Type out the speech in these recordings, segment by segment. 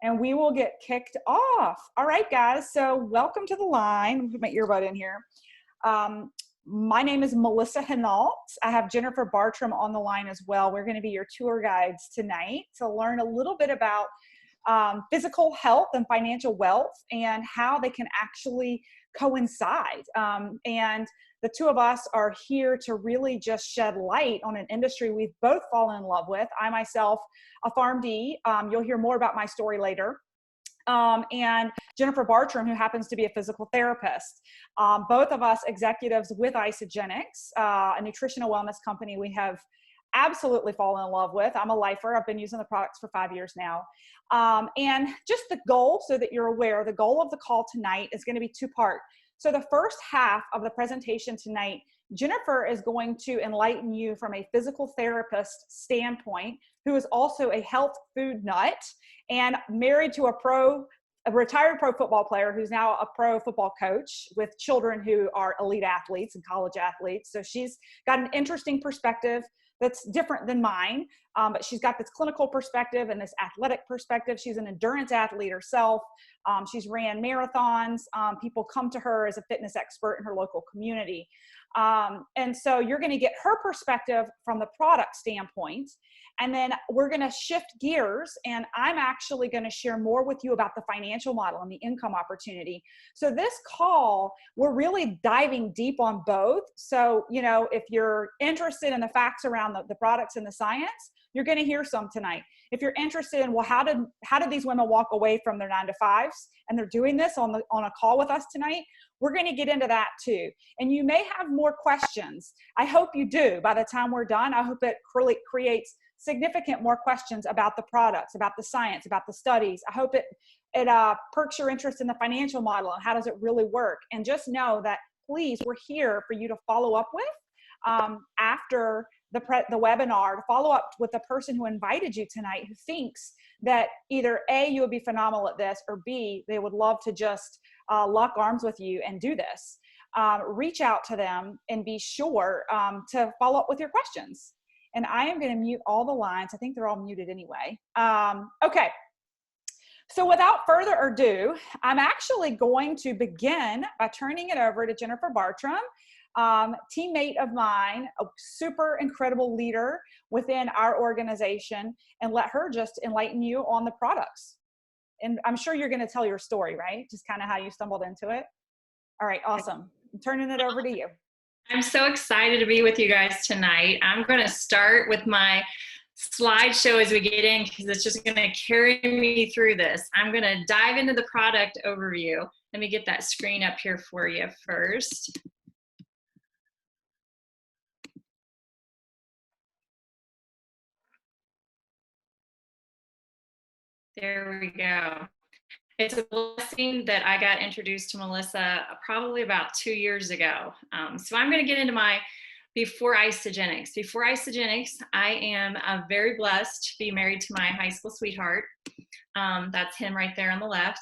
and we will get kicked off. All right, guys, so welcome to the line. Let me put my earbud in here. My name is Melissa Hinault. I have Jennifer Bartram on the line as well. We're going to be your tour guides tonight to learn a little bit about physical health and financial wealth and how they can actually coincide. And the two of us are here to really just shed light on an industry we've both fallen in love with. I myself, a PharmD, you'll hear more about my story later. And Jennifer Bartram, who happens to be a physical therapist. Both of us executives with IsaGenesis, a nutritional wellness company we have absolutely fallen in love with. I'm a lifer. I've been using the products for 5 years now. And just the goal, so that you're aware, the goal of the call tonight is going to be two-part. So the first half of the presentation tonight, Jennifer is going to enlighten you from a physical therapist standpoint, who is also a health food nut and married to a retired pro football player who's now a pro football coach with children who are elite athletes and college athletes. So she's got an interesting perspective that's different than mine, but she's got this clinical perspective and this athletic perspective. She's an endurance athlete herself. She's ran marathons. People come to her as a fitness expert in her local community. And so you're going to get her perspective from the product standpoint. And then we're going to shift gears, and I'm actually going to share more with you about the financial model and the income opportunity. So this call, we're really diving deep on both. So, you know, if you're interested in the facts around the products and the science, you're going to hear some tonight. If you're interested in, well, how did these women walk away from their 9-to-5s, and they're doing this on a call with us tonight, we're going to get into that too. And you may have more questions. I hope you do. By the time we're done, I hope it creates significant more questions about the products, about the science, about the studies. I hope it perks your interest in the financial model and how does it really work. And just know that, please, we're here for you to follow up with after the webinar, to follow up with the person who invited you tonight, who thinks that either A, you would be phenomenal at this, or B, they would love to just lock arms with you and do this. Reach out to them and be sure to follow up with your questions. And I am going to mute all the lines. I think they're all muted anyway. Okay. So without further ado, I'm actually going to begin by turning it over to Jennifer Bartram, teammate of mine, a super incredible leader within our organization, and let her just enlighten you on the products. And I'm sure you're going to tell your story, right? Just kind of how you stumbled into it. All right, awesome. I'm turning it over to you. I'm so excited to be with you guys tonight. I'm going to start with my slideshow as we get in, because it's just going to carry me through this. I'm going to dive into the product overview. Let me get that screen up here for you first. There we go. It's a blessing that I got introduced to Melissa probably about 2 years ago. So I'm going to get into my before IsaGenesis. Before IsaGenesis, I am very blessed to be married to my high school sweetheart. That's him right there on the left.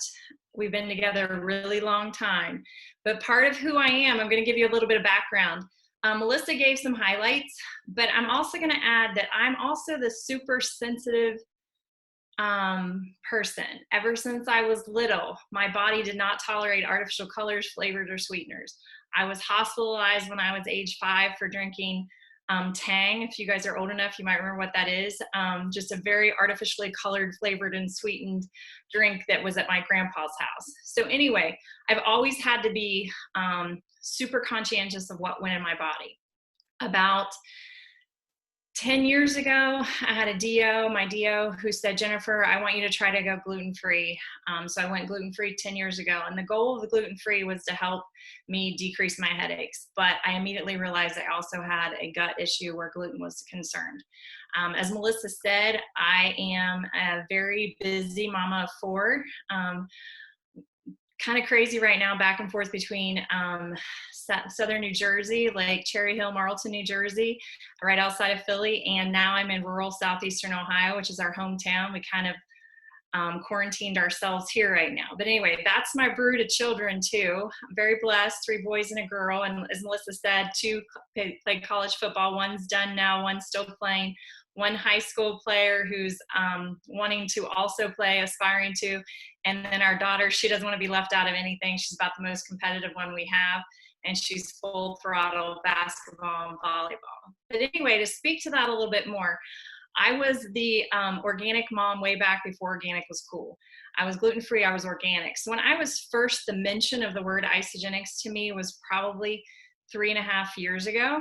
We've been together a really long time. But part of who I am, I'm going to give you a little bit of background. Melissa gave some highlights, but I'm also going to add that I'm also the super sensitive person. Ever since I was little, my body did not tolerate artificial colors, flavors, or sweeteners. I was hospitalized when I was age 5 for drinking Tang. If you guys are old enough, you might remember what that is. Just a very artificially colored, flavored, and sweetened drink that was at my grandpa's house. So anyway, I've always had to be super conscientious of what went in my body. About 10 years ago, I had a DO, my DO, who said, Jennifer, I want you to try to go gluten-free. So I went gluten-free 10 years ago. And the goal of the gluten-free was to help me decrease my headaches. But I immediately realized I also had a gut issue where gluten was concerned. As Melissa said, I am a very busy mama of 4. Kind of crazy right now, back and forth between southern New Jersey, like Cherry Hill, Marlton, New Jersey, right outside of Philly. And now I'm in rural southeastern Ohio, which is our hometown. We kind of quarantined ourselves here right now. But anyway, that's my brood of children too. I'm very blessed, 3 boys and a girl. And as Melissa said, 2 played college football. One's done now, one's still playing. one high school player who's wanting to also play, aspiring to, and then our daughter, she doesn't want to be left out of anything. She's about the most competitive one we have, and she's full throttle basketball and volleyball. But anyway, to speak to that a little bit more, I was the organic mom way back before organic was cool. I was gluten-free, I was organic. So when I was first, the mention of the word IsaGenesis to me was probably 3.5 years ago.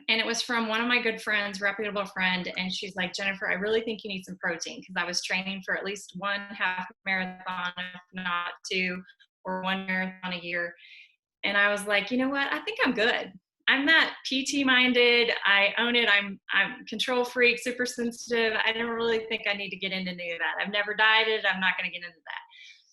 And it was from one of my good friends, reputable friend. And she's like, Jennifer, I really think you need some protein, because I was training for at least 1 half marathon, if not 2, or 1 marathon a year. And I was like, you know what? I think I'm good. I'm not PT minded. I own it. I'm control freak, super sensitive. I don't really think I need to get into any of that. I've never dieted. I'm not going to get into that.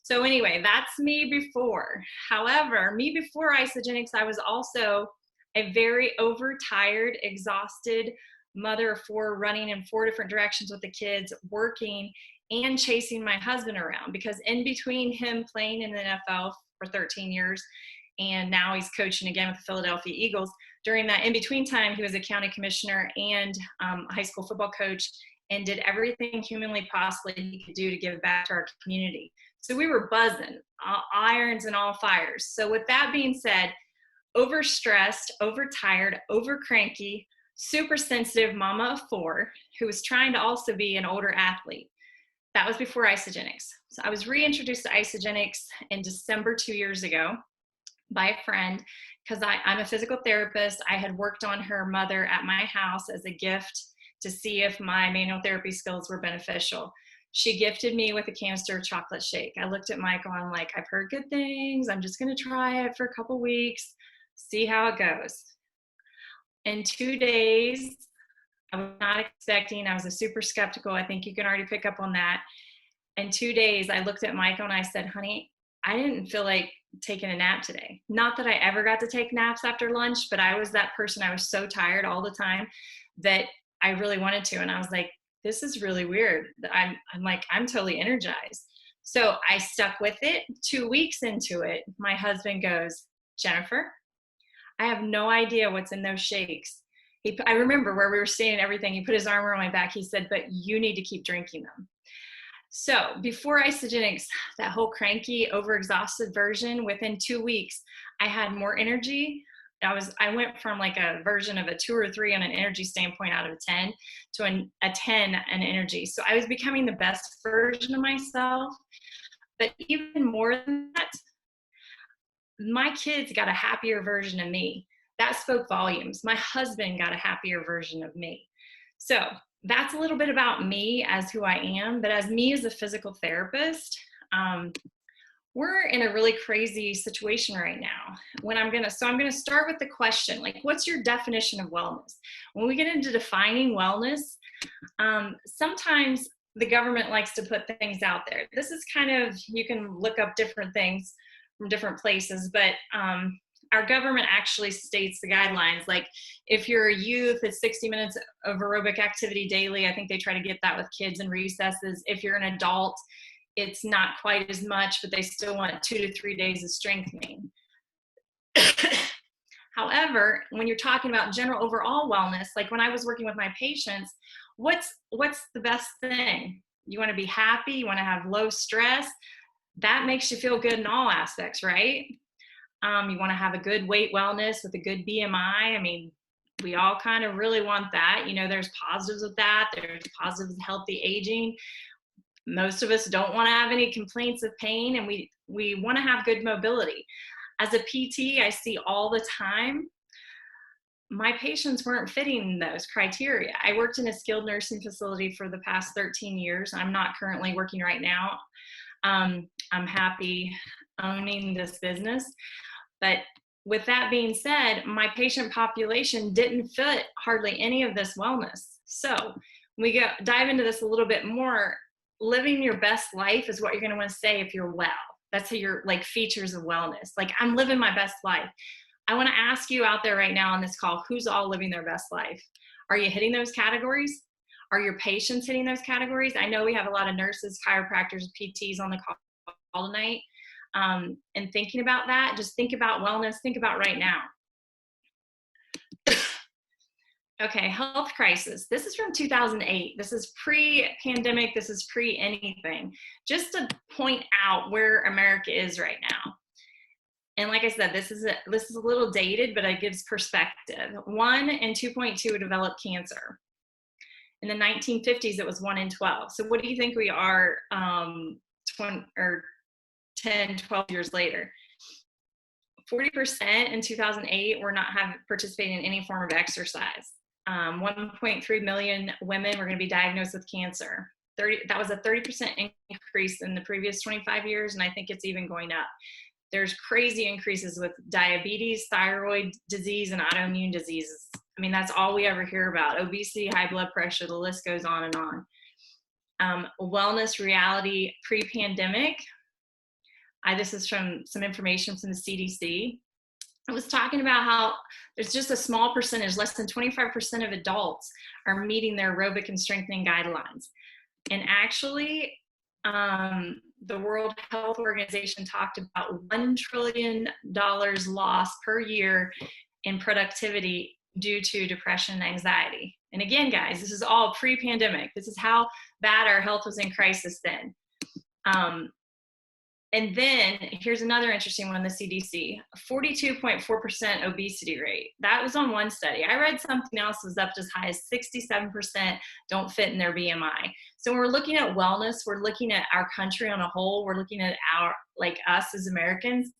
So anyway, that's me before. However, me before IsaGenesis, I was also a very overtired, exhausted mother of 4, running in 4 different directions with the kids, working and chasing my husband around, because in between him playing in the NFL for 13 years, and now he's coaching again with the Philadelphia Eagles. During that in-between time, he was a county commissioner and high school football coach, and did everything humanly possibly he could do to give back to our community. So we were buzzing, all irons and all fires. So with that being said, overstressed, overtired, over cranky, super sensitive mama of 4 who was trying to also be an older athlete. That was before IsaGenesis. So I was reintroduced to IsaGenesis in December 2 years ago by a friend, because I'm a physical therapist. I had worked on her mother at my house as a gift to see if my manual therapy skills were beneficial. She gifted me with a canister of chocolate shake. I looked at Michael, I'm like, I've heard good things. I'm just going to try it for a couple weeks, see how it goes. In 2 days, I was not expecting, I was a super skeptical. I think you can already pick up on that. In 2 days, I looked at Michael and I said, honey, I didn't feel like taking a nap today. Not that I ever got to take naps after lunch, but I was that person. I was so tired all the time that I really wanted to. And I was like, this is really weird. I'm like, I'm totally energized. So I stuck with it. 2 weeks into it, my husband goes, Jennifer, I have no idea what's in those shakes. I remember where we were staying and everything. He put his arm around my back. He said, but you need to keep drinking them. So before IsaGenesis, that whole cranky, overexhausted version, within 2 weeks, I had more energy. I went from like a version of a 2 or 3 on an energy standpoint out of a 10 to a 10 in energy. So I was becoming the best version of myself. But even more than that, my kids got a happier version of me. That spoke volumes. My husband got a happier version of me. So that's a little bit about me as who I am. But as me as a physical therapist, we're in a really crazy situation right now. I'm going to start with the question, like, what's your definition of wellness? When we get into defining wellness, sometimes the government likes to put things out there. This is kind of, you can look up different things from different places, but our government actually states the guidelines. Like if you're a youth, it's 60 minutes of aerobic activity daily. I think they try to get that with kids in recesses. If you're an adult, it's not quite as much, but they still want 2 to 3 days of strengthening. However, when you're talking about general overall wellness, like when I was working with my patients, what's the best thing? You want to be happy, you want to have low stress. That makes you feel good in all aspects, right? You want to have a good weight wellness with a good BMI. I mean, we all kind of really want that. You know, there's positives with that. There's positives with healthy aging. Most of us don't want to have any complaints of pain, and we want to have good mobility. As a PT, I see all the time, my patients weren't fitting those criteria. I worked in a skilled nursing facility for the past 13 years. I'm not currently working right now. I'm happy owning this business. But with that being said, my patient population didn't fit hardly any of this wellness. So we dive into this a little bit more. Living your best life is what you're going to want to say if you're well. That's how your like features of wellness. Like, I'm living my best life. I want to ask you out there right now on this call, who's all living their best life? Are you hitting those categories? Are your patients hitting those categories? I know we have a lot of nurses, chiropractors, PTs on the call tonight. And thinking about that, just think about wellness. Think about right now. Okay, health crisis. This is from 2008. This is pre-pandemic. This is pre-anything. Just to point out where America is right now. And like I said, this is a little dated, but it gives perspective. 1 in 2.2 developed cancer. In the 1950s, it was 1 in 12. So what do you think we are 10, 12 years later? 40% in 2008 were not participating in any form of exercise. 1.3 million women were going to be diagnosed with cancer. That was a 30% increase in the previous 25 years, and I think it's even going up. There's crazy increases with diabetes, thyroid disease, and autoimmune diseases. I mean, that's all we ever hear about. Obesity, high blood pressure, the list goes on and on. Wellness reality pre-pandemic. This is from some information from the CDC. I was talking about how there's just a small percentage, less than 25% of adults are meeting their aerobic and strengthening guidelines. And actually, the World Health Organization talked about $1 trillion lost per year in productivity due to depression and anxiety. And again, guys, this is all pre-pandemic. This is how bad our health was in crisis then. And then here's another interesting one, the CDC, 42.4% obesity rate. That was on one study. I read something else was up as high as 67% don't fit in their BMI. So when we're looking at wellness, we're looking at our country on a whole, we're looking at us as Americans.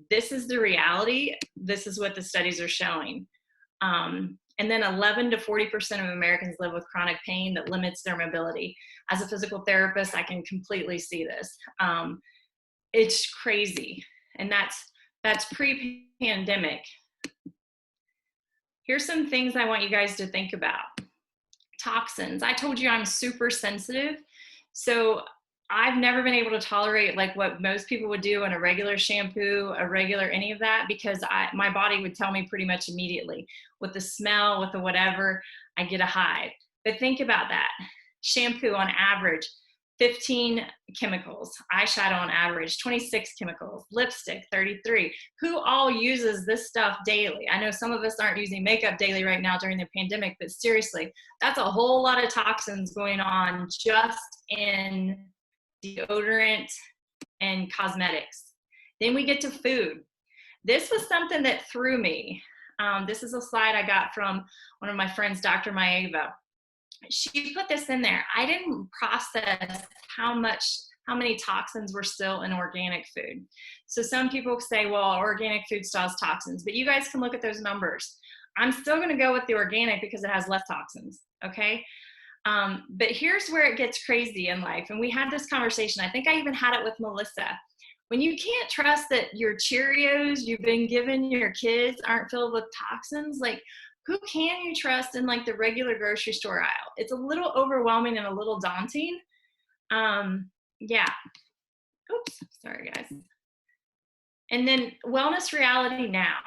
This is the reality. This is what the studies are showing. And then 11 to 40% of Americans live with chronic pain that limits their mobility. As a physical therapist, I can completely see this. It's crazy. And that's pre-pandemic. Here's some things I want you guys to think about. Toxins. I told you I'm super sensitive. So I've never been able to tolerate like what most people would do in a regular shampoo, any of that, because my body would tell me pretty much immediately. With the smell, with the whatever, I get a hive. But think about that. Shampoo on average, 15 chemicals. Eyeshadow on average, 26 chemicals. Lipstick, 33. Who all uses this stuff daily? I know some of us aren't using makeup daily right now during the pandemic, but seriously, that's a whole lot of toxins going on just in deodorant and cosmetics. Then we get to food. This was something that threw me. This is a slide I got from one of my friends, Dr. Maeva. She put this in there. I didn't process how many toxins were still in organic food. So some people say, well, organic food still has toxins, but you guys can look at those numbers. I'm still going to go with the organic because it has less toxins. Okay. But here's where it gets crazy in life. And we had this conversation. I think I even had it with Melissa. When you can't trust that your Cheerios you've been giving your kids aren't filled with toxins, like, who can you trust in like the regular grocery store aisle? It's a little overwhelming and a little daunting. Yeah. Oops, sorry guys. And then wellness reality now.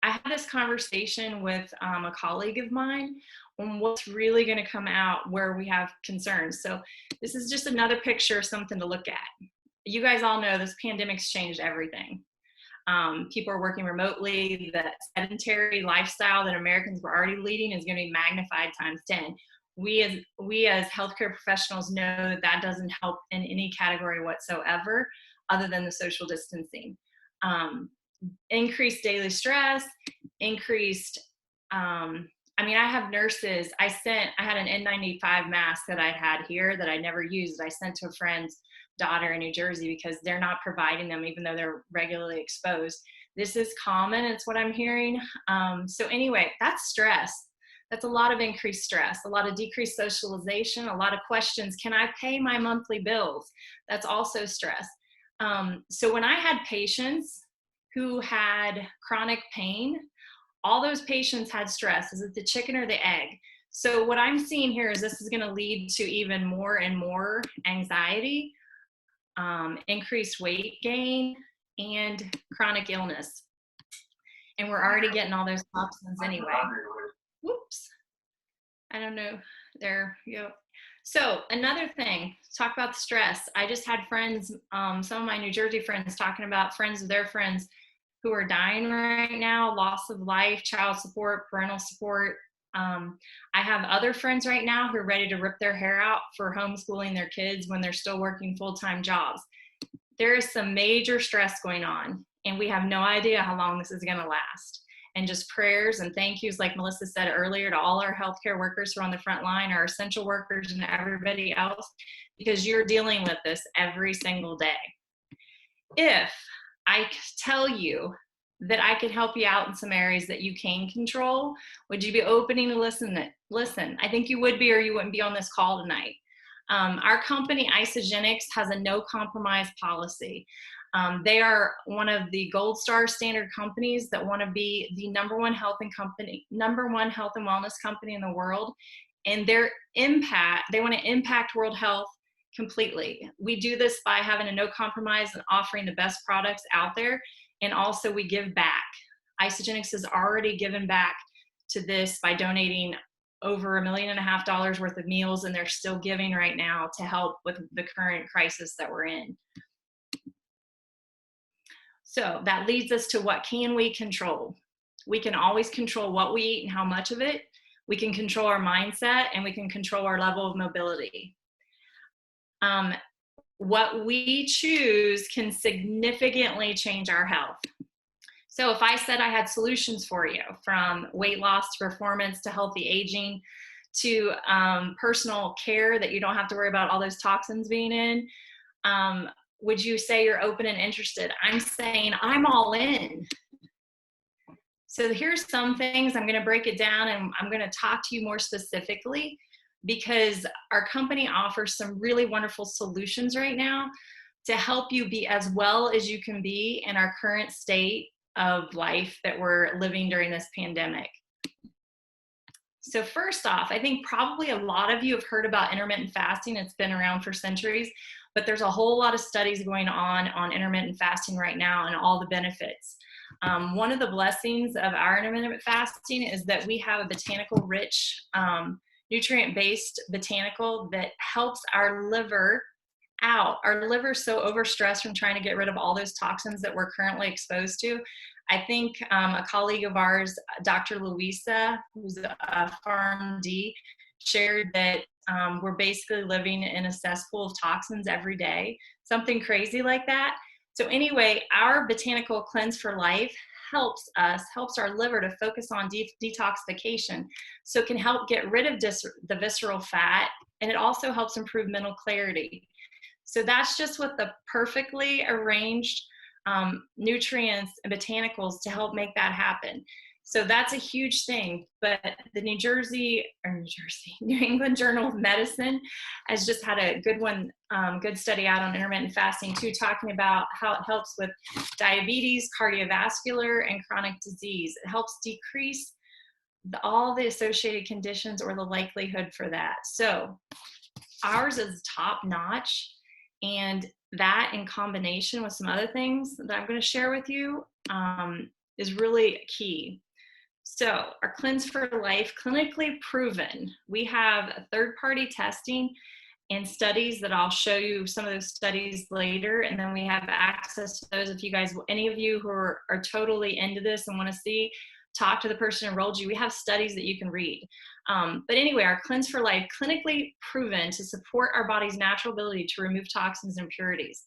I had this conversation with a colleague of mine on what's really going to come out where we have concerns. So this is just another picture of something to look at. You guys all know this pandemic's changed everything. People are working remotely. The sedentary lifestyle that Americans were already leading is going to be magnified times 10. We as healthcare professionals know that doesn't help in any category whatsoever other than the social distancing. Increased daily stress, increased, I have nurses. I had an N95 mask that I'd had here that I never used. I sent to a friend's daughter in New Jersey because they're not providing them even though they're regularly exposed. This is common. It's what I'm hearing. So anyway, that's stress. That's a lot of increased stress, a lot of decreased socialization, a lot of questions. Can I pay my monthly bills? That's also stress. So when I had patients who had chronic pain, all those patients had stress. Is it the chicken or the egg? So what I'm seeing here is this is going to lead to even more and more anxiety, increased weight gain, and chronic illness. And we're already getting all those toxins anyway. Whoops. I don't know. There you go. So another thing, talk about the stress. I just had friends, some of my New Jersey friends talking about friends of their friends who are dying right now, loss of life, child support, parental support. I have other friends right now who are ready to rip their hair out for homeschooling their kids when they're still working full-time jobs. There is some major stress going on, and we have no idea how long this is going to last. And just prayers and thank yous, like Melissa said earlier, to all our healthcare workers who are on the front line, our essential workers, and everybody else, because you're dealing with this every single day. If I tell you that I could help you out in some areas that you can control, would you be opening to listen? I think you would be, or you wouldn't be on this call tonight. Our company, IsaGenesis, has a no compromise policy. They are one of the gold star standard companies that want to be the number one health and wellness company in the world. And their impact, they want to impact world health completely. We do this by having a no compromise and offering the best products out there. And also we give back. IsaGenesis has already given back to this by donating over $1.5 million worth of meals, and they're still giving right now to help with the current crisis that we're in. So that leads us to, what can we control? We can always control what we eat and how much of it. We can control our mindset, and we can control our level of mobility. What we choose can significantly change our health. So if I said I had solutions for you, from weight loss to performance to healthy aging to personal care that you don't have to worry about all those toxins being in, would you say you're open and interested? I'm saying I'm all in. So here's some things. I'm going to break it down, and I'm going to talk to you more specifically, because our company offers some really wonderful solutions right now to help you be as well as you can be in our current state of life that we're living during this pandemic. So first off, I think probably a lot of you have heard about intermittent fasting. It's been around for centuries, but there's a whole lot of studies going on intermittent fasting right now and all the benefits. One of the blessings of our intermittent fasting is that we have a botanical rich, nutrient-based botanical that helps our liver out. Our liver is so overstressed from trying to get rid of all those toxins that we're currently exposed to. I think a colleague of ours, Dr. Louisa, who's a PharmD, shared that we're basically living in a cesspool of toxins every day, something crazy like that. So anyway, our botanical cleanse for life helps our liver to focus on detoxification. So it can help get rid of the visceral fat, and it also helps improve mental clarity. So that's just with the perfectly arranged nutrients and botanicals to help make that happen. So that's a huge thing. But the New England Journal of Medicine has just had a good study out on intermittent fasting too, talking about how it helps with diabetes, cardiovascular, and chronic disease. It helps decrease all the associated conditions or the likelihood for that. So ours is top notch, and that in combination with some other things that I'm going to share with you is really key. So our Cleanse for Life, clinically proven. We have third-party testing and studies that I'll show you some of those studies later, and then we have access to those. If you guys, any of you who are totally into this and want to see, talk to the person who enrolled you. We have studies that you can read. But anyway, our Cleanse for Life, clinically proven to support our body's natural ability to remove toxins and impurities.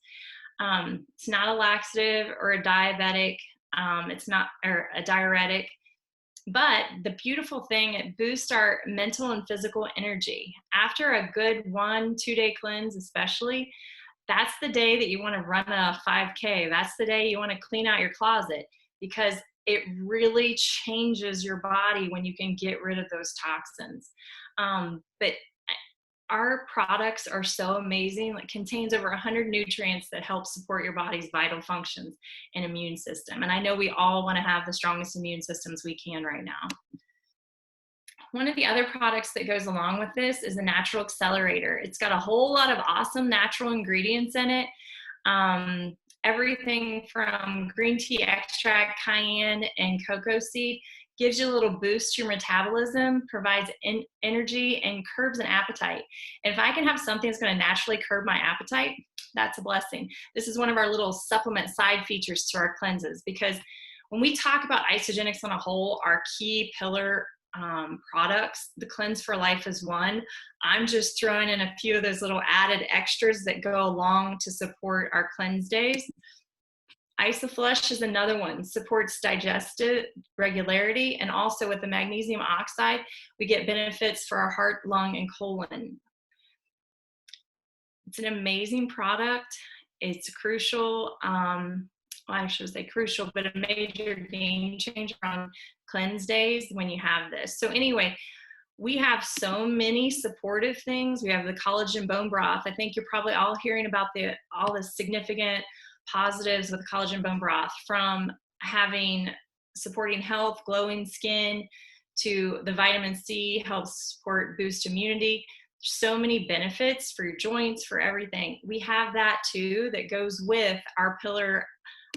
It's not a laxative or a diabetic. It's not or a diuretic. But the beautiful thing, it boosts our mental and physical energy. After a good 1-2 day cleanse, especially, that's the day that you want to run a 5K. That's the day you want to clean out your closet, because it really changes your body when you can get rid of those toxins. But our products are so amazing. It contains over 100 nutrients that help support your body's vital functions and immune system. And I know we all want to have the strongest immune systems we can right now. One of the other products that goes along with this is a natural accelerator. It's got a whole lot of awesome natural ingredients in it. Everything from green tea extract, cayenne, and cocoa seed. Gives you a little boost to your metabolism, provides energy, and curbs an appetite. And if I can have something that's going to naturally curb my appetite, that's a blessing. This is one of our little supplement side features to our cleanses, because when we talk about IsaGenesis on a whole, our key pillar products. The Cleanse for Life is one. I'm just throwing in a few of those little added extras that go along to support our cleanse days. IsaFlush is another one, supports digestive regularity, and also with the magnesium oxide, we get benefits for our heart, lung, and colon. It's an amazing product. It's crucial, well, I should say crucial, but a major game changer on cleanse days when you have this. So anyway, we have so many supportive things. We have the collagen bone broth. I think you're probably all hearing about all the significant positives with collagen bone broth, from supporting health, glowing skin, to the vitamin C helps support, boost immunity. So many benefits for your joints, for everything. We have that too, that goes with our pillar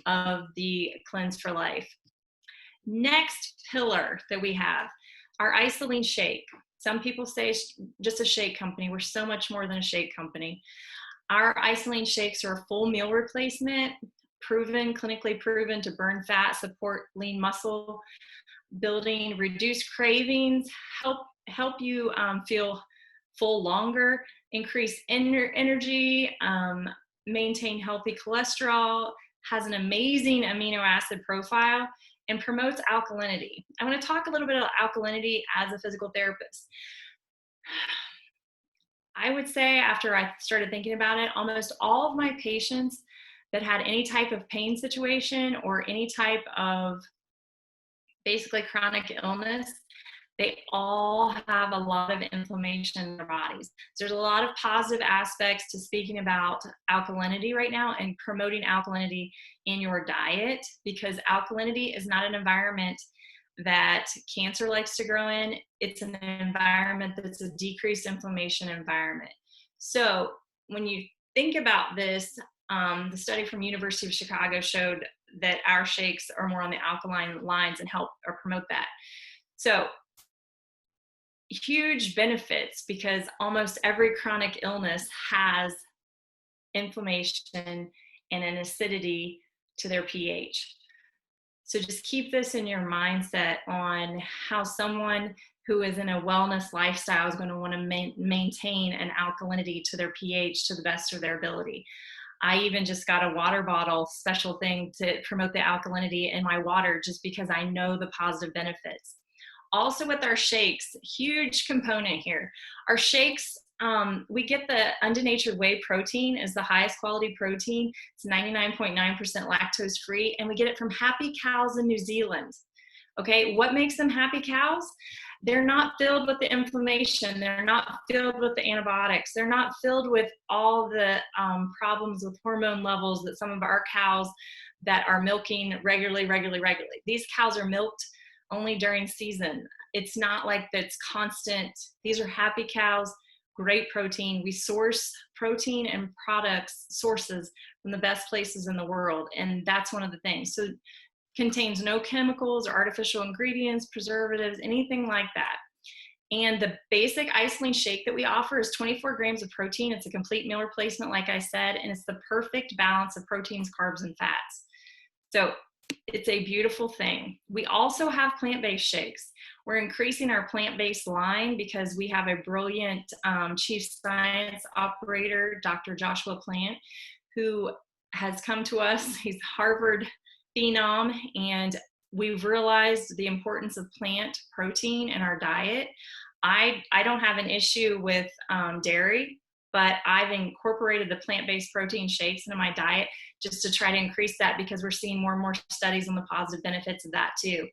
of the Cleanse for Life. Next pillar that we have, our Isoline shake. Some people say it's just a shake company. We're so much more than a shake company. Our Isoline shakes are a full meal replacement, clinically proven to burn fat, support lean muscle building, reduce cravings, help you feel full longer, increase energy, maintain healthy cholesterol, has an amazing amino acid profile, and promotes alkalinity. I want to talk a little bit about alkalinity as a physical therapist. I would say after I started thinking about it, almost all of my patients that had any type of pain situation or any type of basically chronic illness, they all have a lot of inflammation in their bodies. So there's a lot of positive aspects to speaking about alkalinity right now and promoting alkalinity in your diet, because alkalinity is not an environment that cancer likes to grow in. It's an environment that's a decreased inflammation environment. So when you think about this, the study from University of Chicago showed that our shakes are more on the alkaline lines and help or promote that. So huge benefits, because almost every chronic illness has inflammation and an acidity to their pH. So just keep this in your mindset on how someone who is in a wellness lifestyle is going to want to maintain an alkalinity to their pH to the best of their ability. I even just got a water bottle special thing to promote the alkalinity in my water, just because I know the positive benefits. Also with our shakes, huge component here. Our shakes, we get the Undenatured whey protein is the highest quality protein. It's 99.9% lactose free, and we get it from happy cows in New Zealand. Okay, what makes them happy cows? They're not filled with the inflammation. They're not filled with the antibiotics. They're not filled with all the problems with hormone levels that some of our cows that are milking regularly. These cows are milked only during season. It's not like that's constant. These are happy cows, great protein. We source protein and products sources from the best places in the world, and that's one of the things. So contains no chemicals or artificial ingredients, preservatives, anything like that. And the basic Isoline shake that we offer is 24 grams of protein. It's a complete meal replacement, like I said, and it's the perfect balance of proteins, carbs, and fats. So it's a beautiful thing. We also have plant-based shakes. We're increasing our plant-based line because we have a brilliant chief science operator, Dr. Joshua Plant, who has come to us. He's Harvard phenom, and we've realized the importance of plant protein in our diet. I don't have an issue with dairy, but I've incorporated the plant-based protein shakes into my diet just to try to increase that, because we're seeing more and more studies on the positive benefits of that too.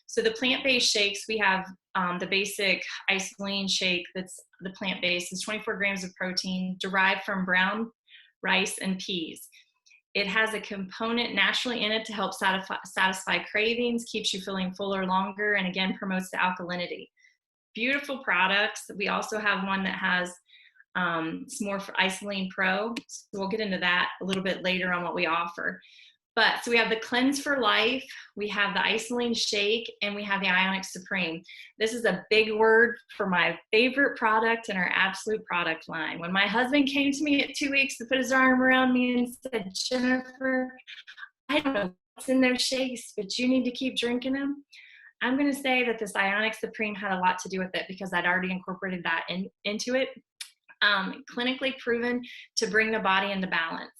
So the plant-based shakes, we have the basic Isoline shake that's the plant-based. It's 24 grams of protein derived from brown rice and peas. It has a component naturally in it to help satisfy cravings, keeps you feeling fuller longer, and again, promotes the alkalinity. Beautiful products. We also have one that has it's more for Isoline Pro. So we'll get into that a little bit later on what we offer. But so we have the Cleanse for Life, we have the Isoline Shake, and we have the Ionic Supreme. This is a big word for my favorite product in our absolute product line. When my husband came to me at 2 weeks to put his arm around me and said, "Jennifer, I don't know what's in those shakes, but you need to keep drinking them," I'm going to say that this Ionic Supreme had a lot to do with it because I'd already incorporated that into it. Clinically proven to bring the body into balance.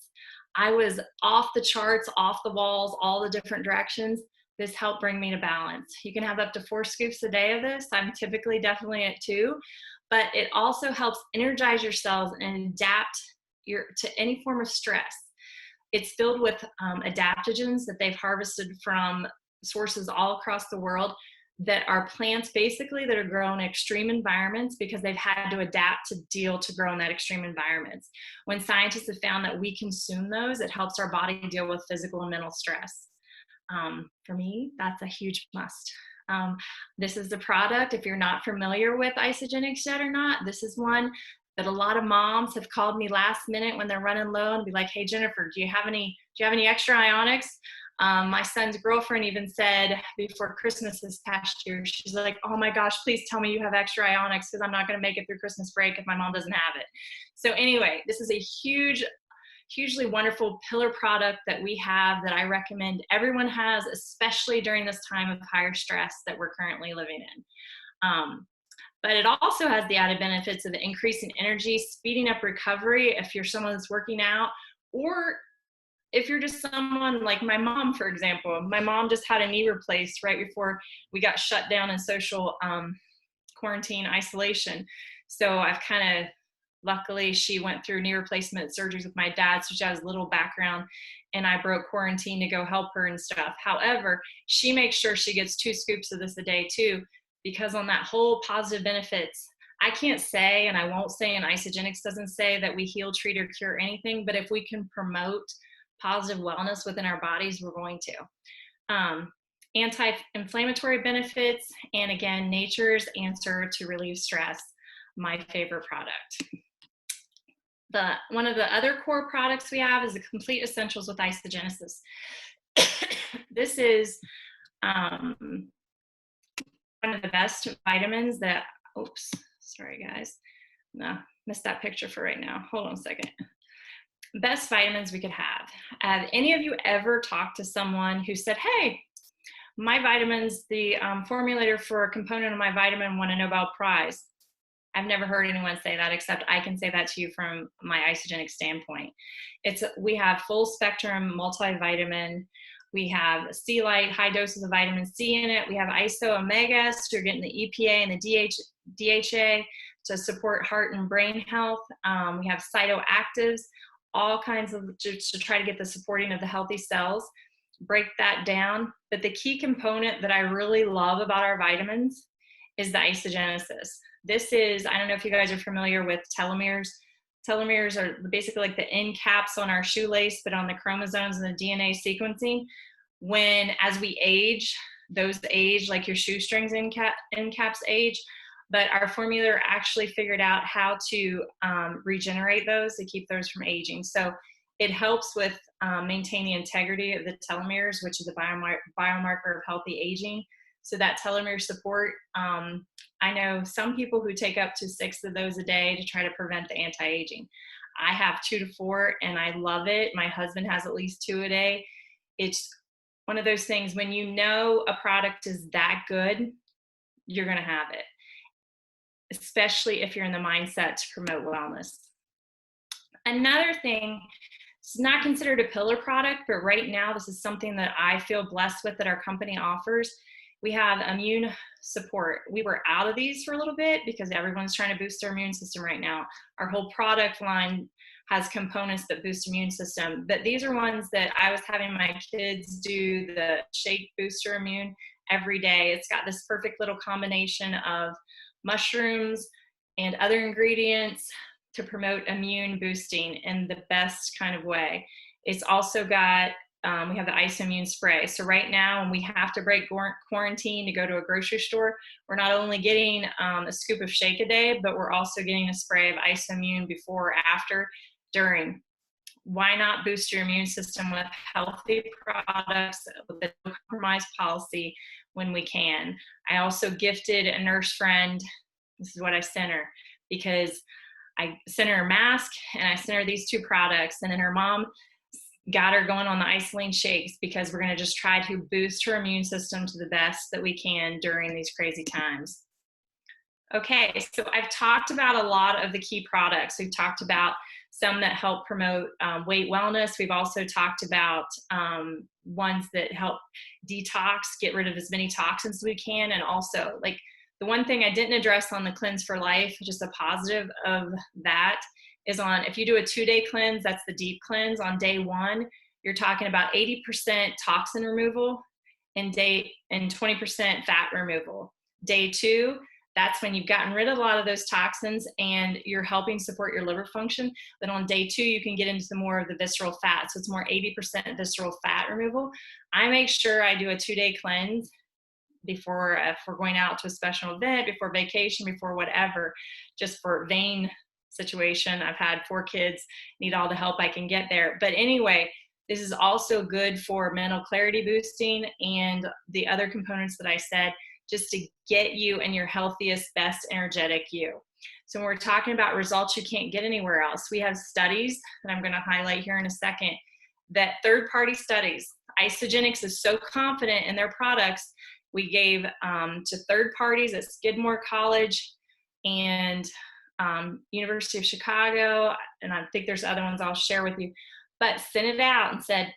I was off the charts, off the walls, all the different directions. This helped bring me to balance. You can have up to 4 scoops a day of this. I'm typically definitely at 2, but it also helps energize your cells and adapt to any form of stress. It's filled with adaptogens that they've harvested from sources all across the world that are plants basically that are grown in extreme environments because they've had to adapt to grow in that extreme environments. When scientists have found that we consume those, it helps our body deal with physical and mental stress. For me, that's a huge must. This is the product. If you're not familiar with IsaGenesis yet or not, this is one that a lot of moms have called me last minute when they're running low and be like, "Hey Jennifer, do you have any extra Ionics?" My son's girlfriend even said before Christmas this past year, she's like, "Oh my gosh, please tell me you have extra Ionics because I'm not going to make it through Christmas break if my mom doesn't have it." So anyway, this is a hugely wonderful pillar product that we have that I recommend everyone has, especially during this time of higher stress that we're currently living in. But it also has the added benefits of increasing energy, speeding up recovery if you're someone that's working out, or if you're just someone like my mom, for example. My mom just had a knee replaced right before we got shut down in social quarantine isolation. So I've kind of, luckily she went through knee replacement surgeries with my dad, so she has a little background, and I broke quarantine to go help her and stuff. However, she makes sure she gets 2 scoops of this a day too, because on that whole positive benefits, I can't say, and I won't say, and IsaGenesis doesn't say that we heal, treat, or cure anything, but if we can promote positive wellness within our bodies, we're going to. Anti-inflammatory benefits, and again, nature's answer to relieve stress, my favorite product. One of the other core products we have is the Complete Essentials with IsaGenesis. This is one of the best vitamins that, oops, sorry guys, no, missed that picture for right now. Hold on a second. Best vitamins we could have. Have any of you ever talked to someone who said, "Hey, my vitamins, the formulator for a component of my vitamin won a Nobel Prize"? I've never heard anyone say that, except I can say that to you from my IsaGenesis standpoint. We have full spectrum multivitamin. We have C light, high doses of vitamin C in it. We have iso omega, so you're getting the EPA and the DHA to support heart and brain health. We have cytoactives, all kinds of, to try to get the supporting of the healthy cells. Break that down. But the key component that I really love about our vitamins is the IsaGenesis. This is, I don't know if you guys are familiar with telomeres. Telomeres are basically like the end caps on our shoelace, but on the chromosomes and the DNA sequencing. As we age, those age like your shoestrings end caps age, but our formulator actually figured out how to regenerate those to keep those from aging. So it helps with maintaining the integrity of the telomeres, which is a biomarker of healthy aging. So that telomere support, I know some people who take up to 6 of those a day to try to prevent the anti-aging. I have 2 to 4 and I love it. My husband has at least 2 a day. It's one of those things, when you know a product is that good, you're going to have it, especially if you're in the mindset to promote wellness. Another thing, it's not considered a pillar product, but right now this is something that I feel blessed with that our company offers. We have immune support. We were out of these for a little bit because everyone's trying to boost their immune system right now. Our whole product line has components that boost immune system, but these are ones that I was having my kids do the shake booster immune every day. It's got this perfect little combination of mushrooms and other ingredients to promote immune boosting in the best kind of way. It's also got, we have the IsaImmune spray. So right now, when we have to break quarantine to go to a grocery store, we're not only getting a scoop of shake a day, but we're also getting a spray of IsaImmune before or after, during. Why not boost your immune system with healthy products with a no compromise policy when we can? I also gifted a nurse friend, this is what I sent her, because I sent her a mask and I sent her these 2 products, and then her mom got her going on the isolene shakes because we're going to just try to boost her immune system to the best that we can during these crazy times. Okay, so I've talked about a lot of the key products. We've talked about some that help promote weight wellness. We've also talked about ones that help detox, get rid of as many toxins as we can. And also, like, the one thing I didn't address on the Cleanse for Life, just a positive of that, is on, if you do a 2-day cleanse, that's the deep cleanse. On day 1, you're talking about 80% toxin removal and 20% fat removal. Day 2, that's when you've gotten rid of a lot of those toxins and you're helping support your liver function. Then on day 2, you can get into more of the visceral fat. So it's more 80% visceral fat removal. I make sure I do a 2-day cleanse before, if we're going out to a special event, before vacation, before whatever, just for vein situation. I've had 4 kids, need all the help I can get there. But anyway, this is also good for mental clarity boosting and the other components that I said, just to get you in your healthiest, best energetic you. So when we're talking about results you can't get anywhere else, we have studies that I'm going to highlight here in a second, that third-party studies. IsaGenesis is so confident in their products, we gave to third parties at Skidmore College and University of Chicago, and I think there's other ones I'll share with you, but sent it out and said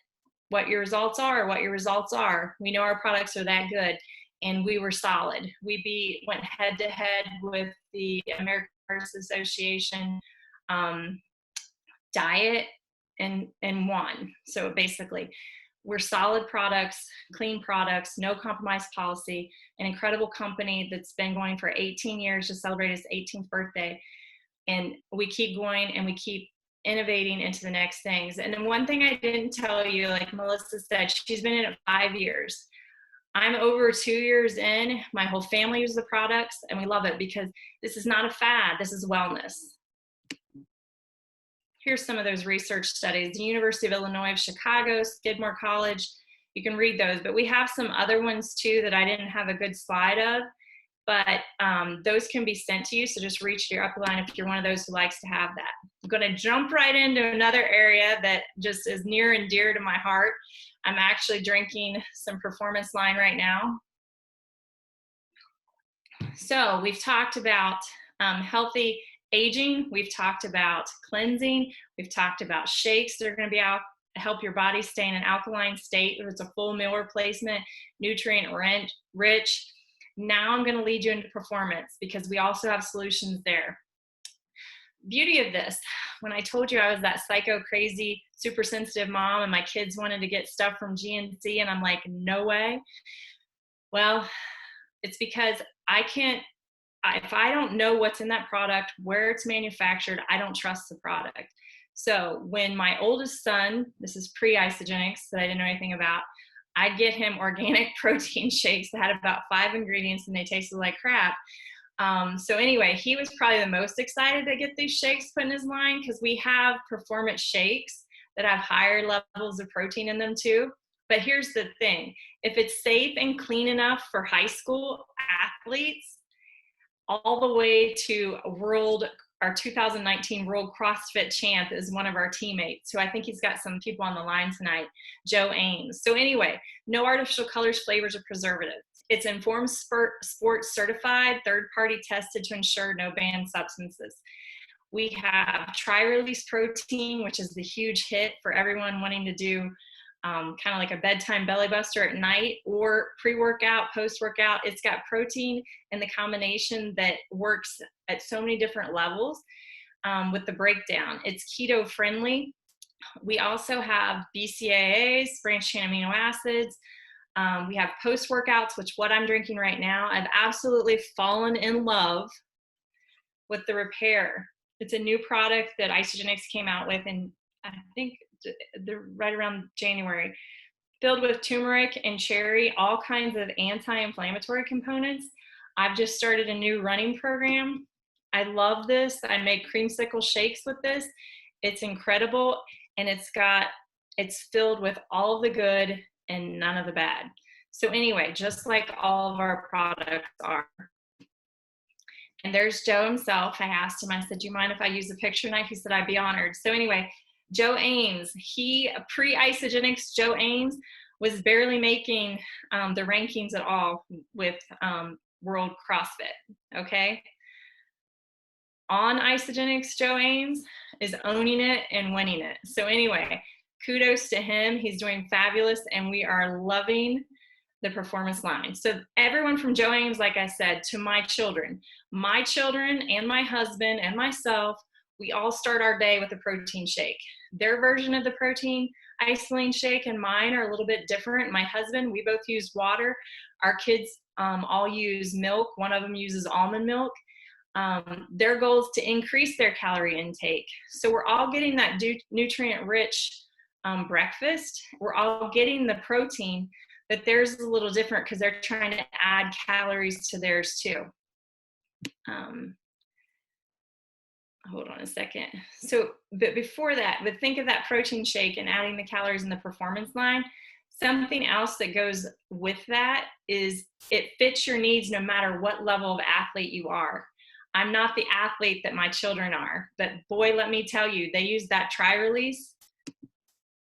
what your results are, what your results are. We know our products are that good. And we were solid. We went head to head with the American Heart Association diet and won. So basically, we're solid products, clean products, no compromise policy, an incredible company that's been going for 18 years, just celebrated its 18th birthday. And we keep going and we keep innovating into the next things. And then one thing I didn't tell you, like Melissa said, she's been in it 5 years. I'm over 2 years in, my whole family uses the products, and we love it because this is not a fad, this is wellness. Here's some of those research studies. The University of Illinois of Chicago, Skidmore College, you can read those, but we have some other ones too that I didn't have a good slide of, but those can be sent to you, so just reach your upline if you're one of those who likes to have that. I'm gonna jump right into another area that just is near and dear to my heart. I'm actually drinking some Performance Line right now. So we've talked about healthy aging. We've talked about cleansing. We've talked about shakes that are going to be help your body stay in an alkaline state. It's a full meal replacement, nutrient rich. Now I'm going to lead you into performance because we also have solutions there. Beauty of this, when I told you I was that psycho crazy super sensitive mom and my kids wanted to get stuff from GNC and I'm like, no way. Well, it's because if I don't know what's in that product, where it's manufactured, I don't trust the product. So when my oldest son, this is pre-IsaGenesis that I didn't know anything about, I'd get him organic protein shakes that had about 5 ingredients and they tasted like crap. So anyway, he was probably the most excited to get these shakes put in his line because we have performance shakes that have higher levels of protein in them too. But here's the thing, if it's safe and clean enough for high school athletes, all the way to our 2019 World CrossFit champ is one of our teammates. So I think he's got some people on the line tonight, Joe Ames. So anyway, no artificial colors, flavors, or preservatives. It's Informed Sports certified, third-party tested to ensure no banned substances. We have tri-release protein, which is the huge hit for everyone wanting to do kind of like a bedtime belly buster at night or pre-workout, post-workout. It's got protein in the combination that works at so many different levels with the breakdown. It's keto friendly. We also have BCAAs, branched chain amino acids. We have post-workouts, which what I'm drinking right now. I've absolutely fallen in love with the Repair. It's a new product that IsaGenesis came out with, and I think they're right around January, filled with turmeric and cherry, all kinds of anti-inflammatory components. I've just started a new running program. I love this. I make creamsicle shakes with this. It's incredible, and it's filled with all of the good and none of the bad. So anyway, just like all of our products are. And there's Joe himself. I asked him, I said, do you mind if I use a picture knife? He said, I'd be honored. So anyway, Joe Ames, pre-IsaGenesis, Joe Ames was barely making the rankings at all with World CrossFit, okay? On IsaGenesis, Joe Ames is owning it and winning it. So anyway, kudos to him. He's doing fabulous, and we are loving the performance line. So everyone from Joe Ames, like I said, to my children and my husband and myself, we all start our day with a protein shake. Their version of the protein isolate shake and mine are a little bit different. My husband, we both use water. Our kids all use milk. One of them uses almond milk. Their goal is to increase their calorie intake. So we're all getting that nutrient-rich breakfast. We're all getting the protein, but theirs is a little different because they're trying to add calories to theirs too. Hold on a second. So, but before that, but think of that protein shake and adding the calories in the performance line. Something else that goes with that is it fits your needs no matter what level of athlete you are. I'm not the athlete that my children are, but boy, let me tell you, they use that tri-release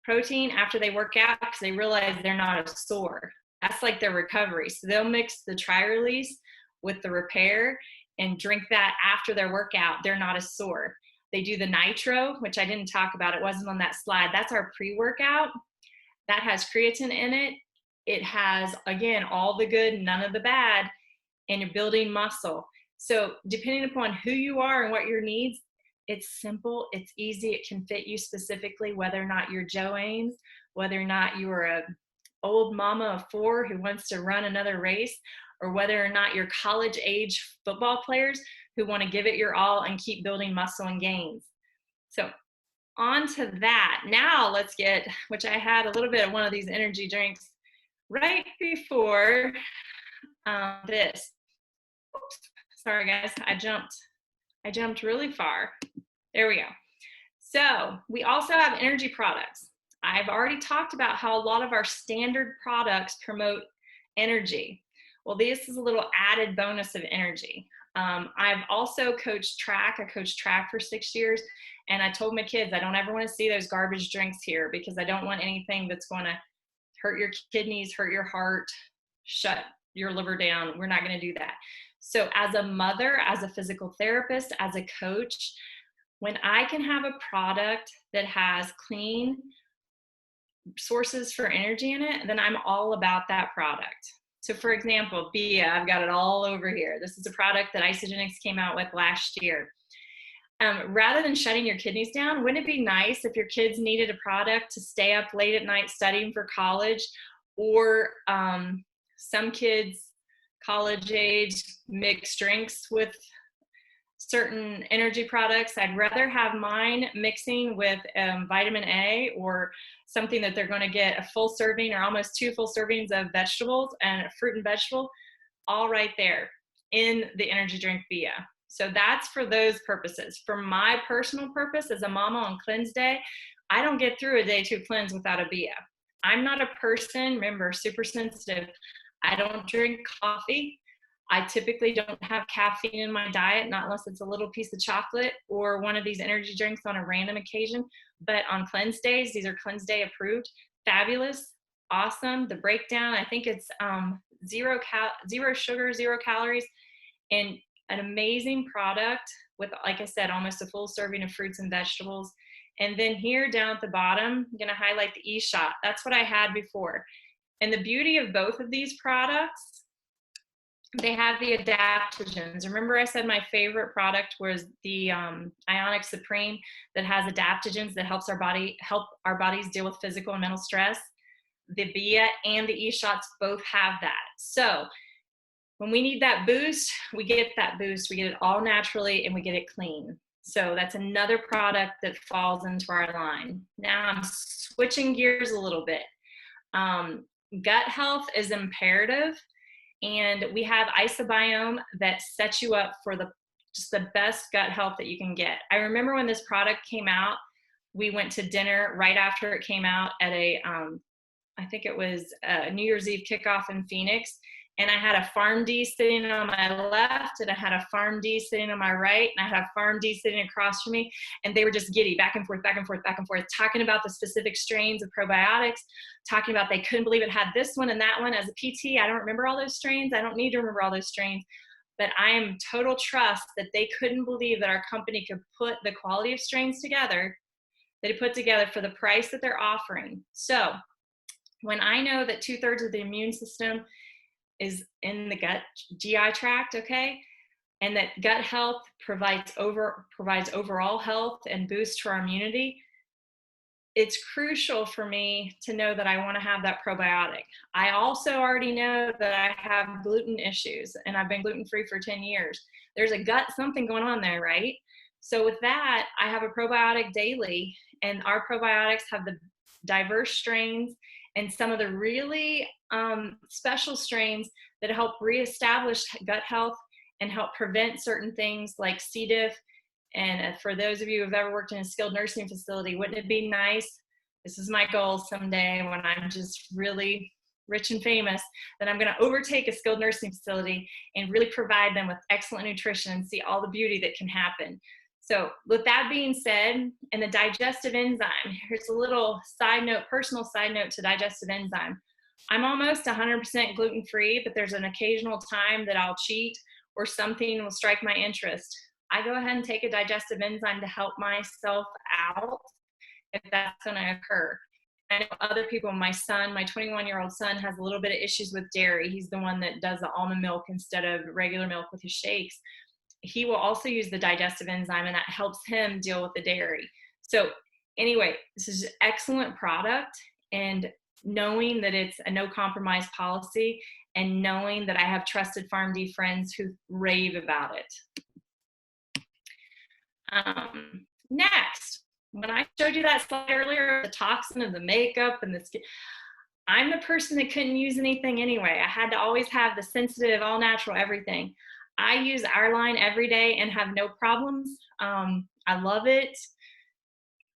protein after they work out because they realize they're not as sore. That's like their recovery. So they'll mix the tri-release with the repair and drink that after their workout. They're not as sore. They do the nitro, which I didn't talk about. It wasn't on that slide. That's our pre-workout. That has creatine in it. It has, again, all the good, none of the bad, and you're building muscle. So depending upon who you are and what your needs, it's simple, it's easy, it can fit you specifically, whether or not you're Joe Ames, whether or not you are a old mama of 4 who wants to run another race, or whether or not you're college age football players who want to give it your all and keep building muscle and gains. So on to that. Now let's get, which I had a little bit of one of these energy drinks right before this. Oops, sorry guys, I jumped really far. There we go. So we also have energy products. I've already talked about how a lot of our standard products promote energy. Well, this is a little added bonus of energy. I've also coached track. I coached track for 6 years, and I told my kids I don't ever want to see those garbage drinks here because I don't want anything that's going to hurt your kidneys, hurt your heart, shut your liver down. We're not going to do that. So as a mother, as a physical therapist, as a coach, when I can have a product that has clean sources for energy in it, then I'm all about that product. So for example, Bia, I've got it all over here. This is a product that IsaGenesis came out with last year. Rather than shutting your kidneys down, wouldn't it be nice if your kids needed a product to stay up late at night studying for college, or some kids college age mix drinks with certain energy products? I'd rather have mine mixing with vitamin A or something that they're going to get a full serving or almost 2 full servings of vegetables and fruit and vegetable, all right there in the energy drink Bia. So that's for those purposes. For my personal purpose as a mama on cleanse day, I don't get through a day 2 cleanse without a Bia. I'm not a person, remember, super sensitive. I don't drink coffee. I typically don't have caffeine in my diet, not unless it's a little piece of chocolate or one of these energy drinks on a random occasion. But on cleanse days, these are cleanse day approved, fabulous, awesome. The breakdown, I think it's zero sugar, 0 calories, and an amazing product with, like I said, almost a full serving of fruits and vegetables. And then here down at the bottom, I'm gonna highlight the E-Shot. That's what I had before. And the beauty of both of these products, they have the adaptogens. Remember I said my favorite product was the Ionic Supreme that has adaptogens that help our bodies deal with physical and mental stress. The Bia and the E-Shots both have that. So when we need that boost, we get that boost. We get it all naturally and we get it clean. So that's another product that falls into our line. Now I'm switching gears a little bit. Gut health is imperative. And we have IsaBiome that sets you up for just the best gut health that you can get. I remember when this product came out, we went to dinner right after it came out at I think it was a New Year's Eve kickoff in Phoenix. and I had a PharmD sitting on my left, and I had a PharmD sitting on my right, and I had a PharmD sitting across from me, and they were just giddy, back and forth, back and forth, back and forth, talking about the specific strains of probiotics, talking about they couldn't believe it had this one and that one. As a PT, I don't remember all those strains. I don't need to remember all those strains, but I am total trust that they couldn't believe that our company could put the quality of strains together that it put together for the price that they're offering. So when I know that 2/3 of the immune system is in the gut GI tract, okay, and that gut health provides overall health and boost to our immunity, it's crucial for me to know that I want to have that probiotic. I also already know that I have gluten issues, and I've been gluten-free for 10 years. There's a gut something going on there, right? So with that, I have a probiotic daily, and our probiotics have the diverse strains and some of the really special strains that help reestablish gut health and help prevent certain things like C. diff. And for those of you who have ever worked in a skilled nursing facility, wouldn't it be nice? This is my goal someday when I'm just really rich and famous, that I'm going to overtake a skilled nursing facility and really provide them with excellent nutrition and see all the beauty that can happen. So with that being said, and the digestive enzyme, here's a little side note, personal side note to digestive enzyme. I'm almost 100% gluten-free, but there's an occasional time that I'll cheat or something will strike my interest. I go ahead and take a digestive enzyme to help myself out if that's going to occur. I know other people, my son, my 21-year-old son has a little bit of issues with dairy. He's the one that does the almond milk instead of regular milk with his shakes. He will also use the digestive enzyme, and that helps him deal with the dairy. So anyway, this is an excellent product, and knowing that it's a no compromise policy and knowing that I have trusted PharmD friends who rave about it. Next, when I showed you that slide earlier, the toxin of the makeup and the skin, I'm the person that couldn't use anything anyway. I had to always have the sensitive, all natural, everything. I use our line every day and have no problems. I love it.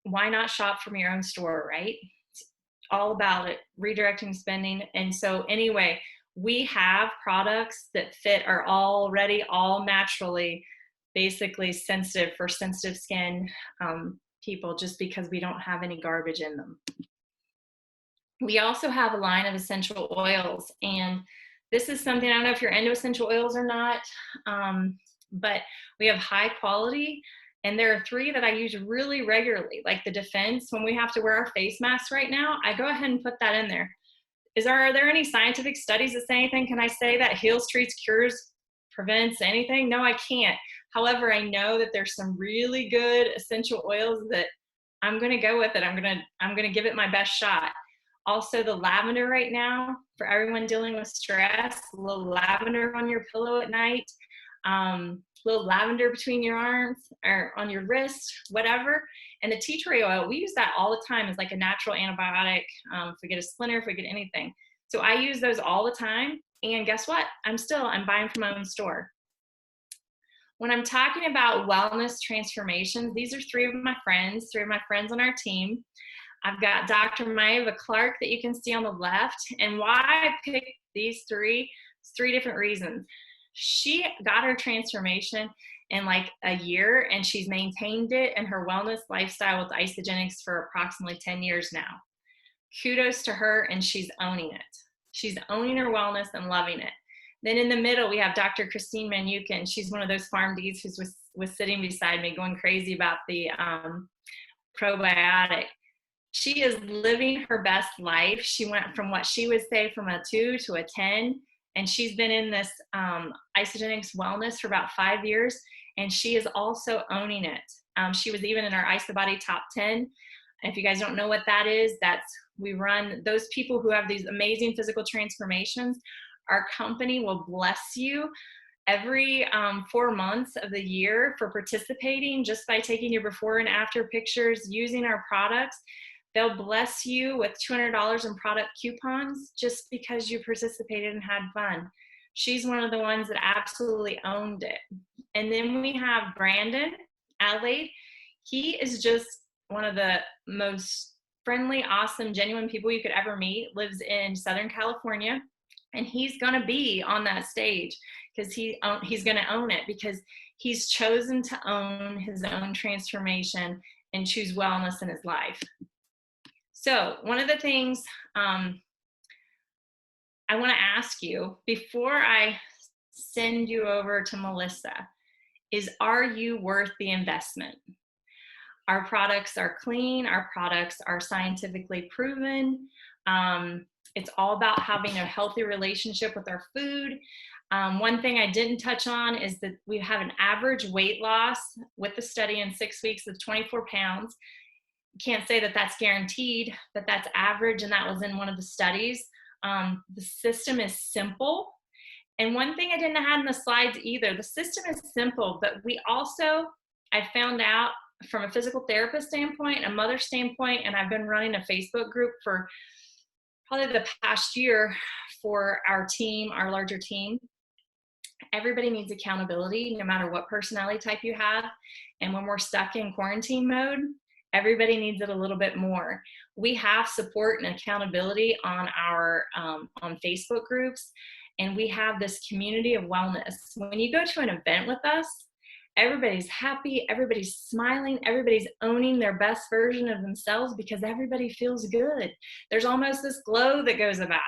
Why not shop from your own store, right? It's all about it, redirecting spending. And so anyway, we have products that fit are already all naturally basically sensitive for sensitive skin people, just because we don't have any garbage in them. We also have a line of essential oils, and this is something, I don't know if you're into essential oils or not, but we have high quality, and there are 3 that I use really regularly, like the Defense. When we have to wear our face masks right now, I go ahead and put that in there. Are there any scientific studies that say anything? Can I say that heals, treats, cures, prevents anything? No, I can't. However, I know that there's some really good essential oils that I'm going to go with it. I'm going to give it my best shot. Also, the lavender right now, for everyone dealing with stress, a little lavender on your pillow at night, a little lavender between your arms or on your wrist, whatever. And the tea tree oil, we use that all the time as like a natural antibiotic. If we get a splinter, if we get anything. So I use those all the time. And guess what? I'm buying from my own store. When I'm talking about wellness transformations, these are 3 of my friends on our team. I've got Dr. Maeva Clark that you can see on the left. And why I picked these 3, 3 different reasons. She got her transformation in like a year, and she's maintained it in her wellness lifestyle with IsaGenesis for approximately 10 years now. Kudos to her, and she's owning it. She's owning her wellness and loving it. Then in the middle, we have Dr. Christine Manukin. She's one of those PharmDs who was sitting beside me going crazy about the probiotic. She is living her best life. She went from what she would say from a 2 to a 10, and she's been in this IsaGenesis wellness for about 5 years, and she is also owning it. She was even in our IsaBody top 10. If you guys don't know what that is, we run those people who have these amazing physical transformations. Our company will bless you every 4 months of the year for participating just by taking your before and after pictures using our products. They'll bless you with $200 in product coupons just because you participated and had fun. She's one of the ones that absolutely owned it. And then we have Brandon Adelaide. He is just one of the most friendly, awesome, genuine people you could ever meet. Lives in Southern California. And he's going to be on that stage because he's going to own it, because he's chosen to own his own transformation and choose wellness in his life. So one of the things I want to ask you before I send you over to Melissa is, are you worth the investment? Our products are clean. Our products are scientifically proven. It's all about having a healthy relationship with our food. One thing I didn't touch on is that we have an average weight loss with the study in 6 weeks of 24 pounds. Can't say that that's guaranteed, but that's average, and that was in one of the studies. The system is simple. And one thing I didn't have in the slides either, the system is simple, but I found out from a physical therapist standpoint, a mother standpoint, and I've been running a Facebook group for probably the past year for our team, our larger team. Everybody needs accountability, no matter what personality type you have. And when we're stuck in quarantine mode, everybody needs it a little bit more. We have support and accountability on our on Facebook groups, and we have this community of wellness. When you go to an event with us, everybody's happy, everybody's smiling, everybody's owning their best version of themselves because everybody feels good. There's almost this glow that goes about.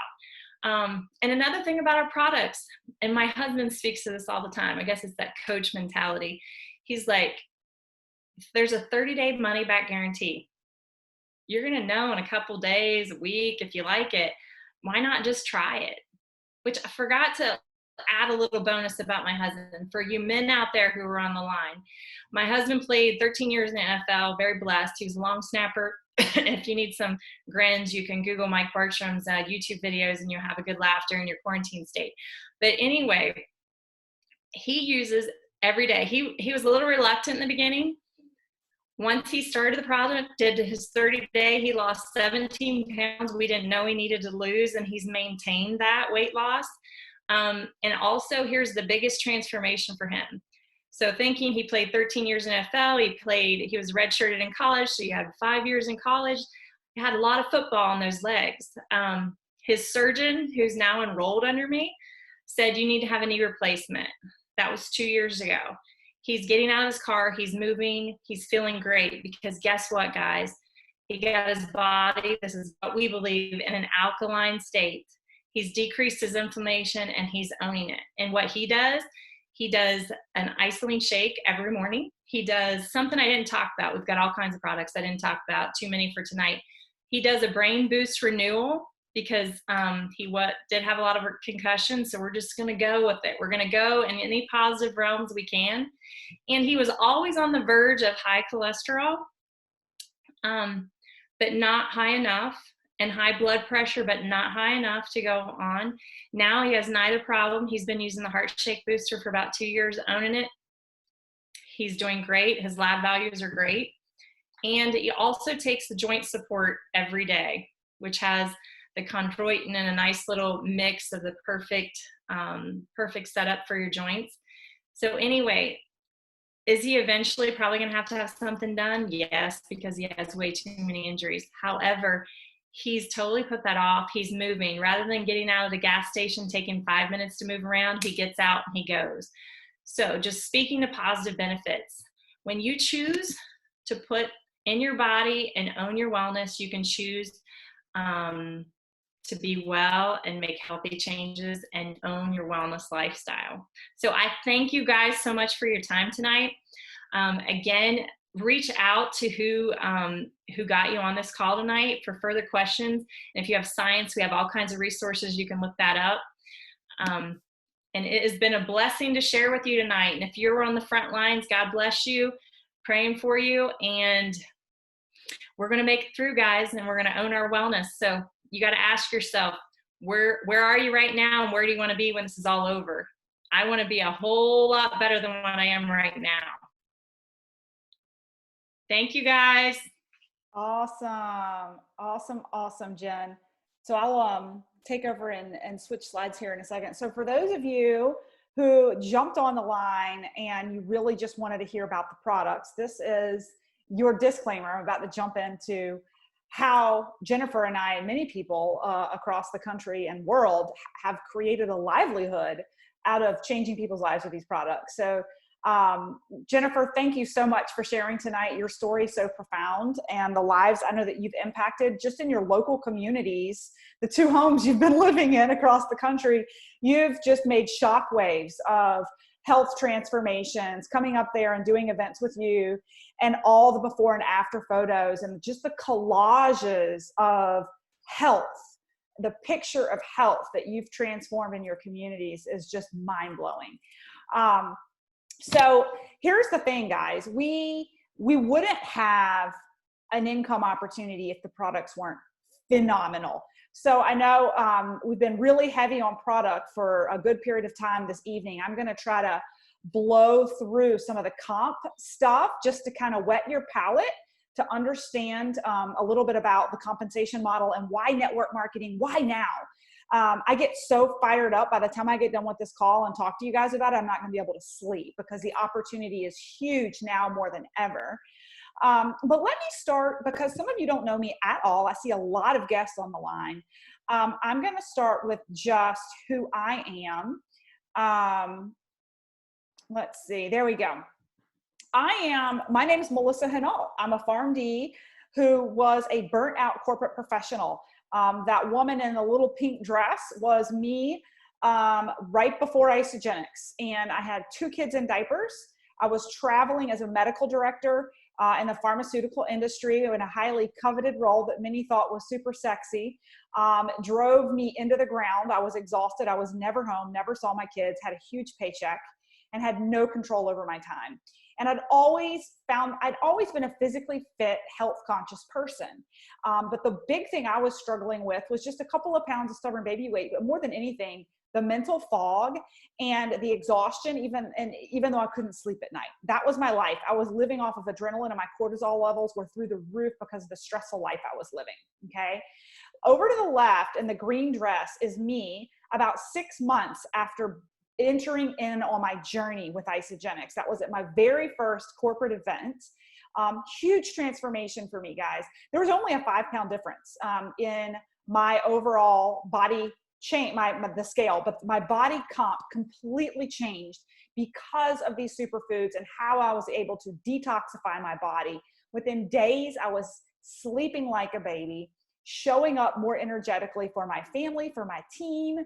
And another thing about our products, and my husband speaks to this all the time, I guess it's that coach mentality. He's like, there's a 30-day money back guarantee. You're going to know in a couple days, a week, if you like it. Why not just try it? Which I forgot to add a little bonus about my husband. For you men out there who are on the line, my husband played 13 years in the NFL, very blessed. He was a long snapper. If you need some grins, you can Google Mike Bartram's YouTube videos and you'll have a good laugh during your quarantine state. But anyway, he uses every day. He was a little reluctant in the beginning. Once he started the product, did his 30-day, he lost 17 pounds we didn't know he needed to lose, and he's maintained that weight loss. And also, here's the biggest transformation for him. So thinking he played 13 years in NFL, he was redshirted in college, so he had 5 years in college. He had a lot of football on those legs. His surgeon, who's now enrolled under me, said, you need to have a knee replacement. That was 2 years ago. He's getting out of his car, he's moving, he's feeling great, because guess what, guys? He got his body, this is what we believe, in an alkaline state. He's decreased his inflammation and he's owning it. And what he does an isolate shake every morning. He does something I didn't talk about. We've got all kinds of products I didn't talk about, too many for tonight. He does a brain boost renewal, because he did have a lot of concussions, so we're just going to go with it. We're going to go in any positive realms we can. And he was always on the verge of high cholesterol, but not high enough, and high blood pressure, but not high enough to go on. Now he has neither problem. He's been using the Heart Shake Booster for about 2 years, owning it. He's doing great. His lab values are great. And he also takes the joint support every day, which has the chondroitin and a nice little mix of the perfect setup for your joints. So anyway, is he eventually probably going to have something done? Yes, because he has way too many injuries. However, he's totally put that off. He's moving. Rather than getting out of the gas station, taking 5 minutes to move around, he gets out and he goes. So just speaking to positive benefits, when you choose to put in your body and own your wellness, you can choose to be well and make healthy changes and own your wellness lifestyle. So I thank you guys so much for your time tonight. Again, reach out to who got you on this call tonight for further questions. And if you have science, we have all kinds of resources. You can look that up. And it has been a blessing to share with you tonight. And if you're on the front lines, God bless you, praying for you. And we're going to make it through, guys, and we're going to own our wellness. So you got to ask yourself, where are you right now, and where do you want to be when this is all over? I want to be a whole lot better than what I am right now. Thank you, guys. Awesome. Awesome, Jen. So I'll take over and switch slides here in a second. So for those of you who jumped on the line and you really just wanted to hear about the products, this is your disclaimer I'm about to jump into. how Jennifer and I and many people across the country and world have created a livelihood out of changing people's lives with these products. So Jennifer, thank you so much for sharing tonight. Your story is so profound, and the lives I know that you've impacted just in your local communities, the 2 homes you've been living in across the country. You've just made shockwaves of health transformations, coming up there and doing events with you, and all the before and after photos, and just the collages of health. The picture of health that you've transformed in your communities is just mind-blowing. So here's the thing, guys. We wouldn't have an income opportunity if the products weren't phenomenal. So I know we've been really heavy on product for a good period of time this evening. I'm going to try to blow through some of the comp stuff just to kind of whet your palate to understand a little bit about the compensation model and why network marketing, why now? I get so fired up by the time I get done with this call and talk to you guys about it, I'm not going to be able to sleep because the opportunity is huge now more than ever. But let me start, because some of you don't know me at all. I see a lot of guests on the line. I'm going to start with just who I am. Let's see. There we go. My name is Melissa Hinault. I'm a PharmD who was a burnt out corporate professional. That woman in the little pink dress was me right before IsaGenesis. And I had 2 kids in diapers. I was traveling as a medical director in the pharmaceutical industry in a highly coveted role that many thought was super sexy. Drove me into the ground. I was exhausted. I was never home, never saw my kids, had a huge paycheck, and had no control over my time. And I'd always been a physically fit, health conscious person. But the big thing I was struggling with was just a couple of pounds of stubborn baby weight, but more than anything, the mental fog and the exhaustion, even though I couldn't sleep at night. That was my life. I was living off of adrenaline, and my cortisol levels were through the roof because of the stressful life I was living, okay? Over to the left in the green dress is me about 6 months after entering in on my journey with IsaGenesis. That was at my very first corporate event. Huge transformation for me, guys. There was only a 5-pound difference in my overall body change, the scale, but my body comp completely changed because of these superfoods and how I was able to detoxify my body. Within days, I was sleeping like a baby, showing up more energetically for my family, for my team,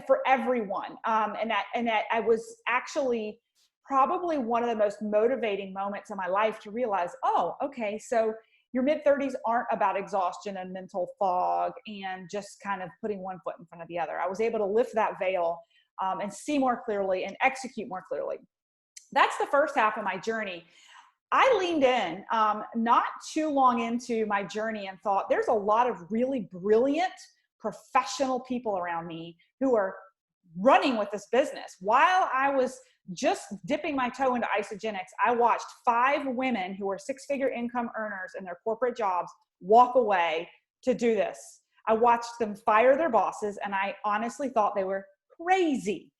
for everyone. And that I was actually probably one of the most motivating moments in my life to realize, oh, okay, so your mid-30s aren't about exhaustion and mental fog and just kind of putting one foot in front of the other. I was able to lift that veil and see more clearly and execute more clearly. That's the first half of my journey. I leaned in not too long into my journey and thought, there's a lot of really brilliant professional people around me who are running with this business. While I was just dipping my toe into IsaGenesis, I watched 5 women who were 6-figure income earners in their corporate jobs walk away to do this. I watched them fire their bosses, and I honestly thought they were crazy.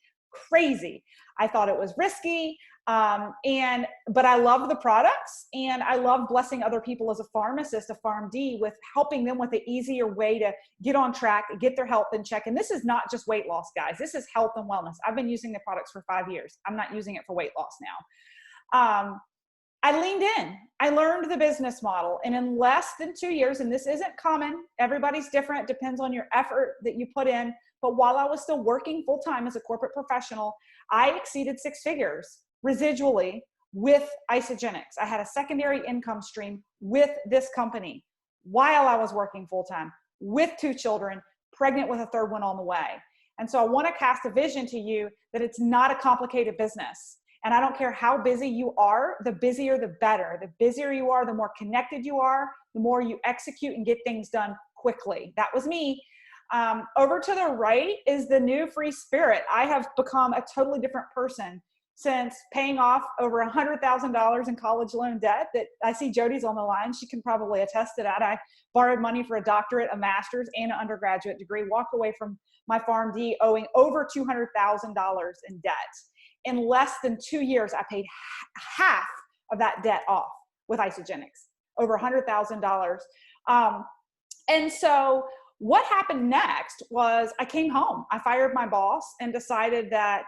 I thought it was risky, but I love the products, and I love blessing other people as a pharmacist, a PharmD, with helping them with an easier way to get on track, get their health in check. And this is not just weight loss, guys. This is health and wellness. I've been using the products for 5 years. I'm not using it for weight loss now. I leaned in. I learned the business model, and in less than 2 years, and this isn't common, everybody's different, depends on your effort that you put in. But while I was still working full-time as a corporate professional, I exceeded 6 figures residually with IsaGenesis. I had a secondary income stream with this company while I was working full-time with 2 children, pregnant with a 3rd one on the way. And so I want to cast a vision to you that it's not a complicated business. And I don't care how busy you are, the busier, the better. The busier you are, the more connected you are, the more you execute and get things done quickly. That was me. Over to the right is the new free spirit. I have become a totally different person since paying off over $100,000 in college loan debt. That I see Jody's on the line. She can probably attest to that. I borrowed money for a doctorate, a master's, and an undergraduate degree, walked away from my PharmD owing over $200,000 in debt. In less than 2 years, I paid half of that debt off with IsaGenesis. over $100,000. And so what happened next was I came home. I fired my boss and decided that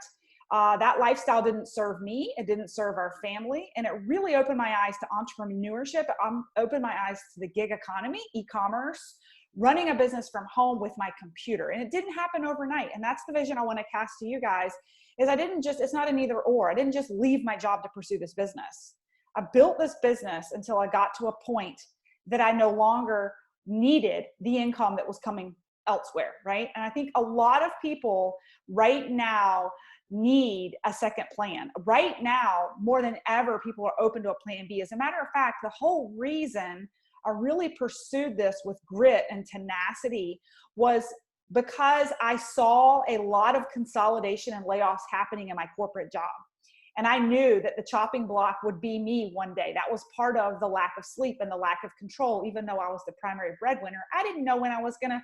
that lifestyle didn't serve me. It didn't serve our family. And it really opened my eyes to entrepreneurship. It opened my eyes to the gig economy, e-commerce, running a business from home with my computer. And it didn't happen overnight. And that's the vision I want to cast to you guys is it's not an either or. I didn't just leave my job to pursue this business. I built this business until I got to a point that I no longer needed the income that was coming elsewhere, right? And I think a lot of people right now need a second plan. Right now, more than ever, people are open to a plan B. As a matter of fact, the whole reason I really pursued this with grit and tenacity was because I saw a lot of consolidation and layoffs happening in my corporate job. And I knew that the chopping block would be me one day. That was part of the lack of sleep and the lack of control. Even though I was the primary breadwinner, I didn't know when I was going to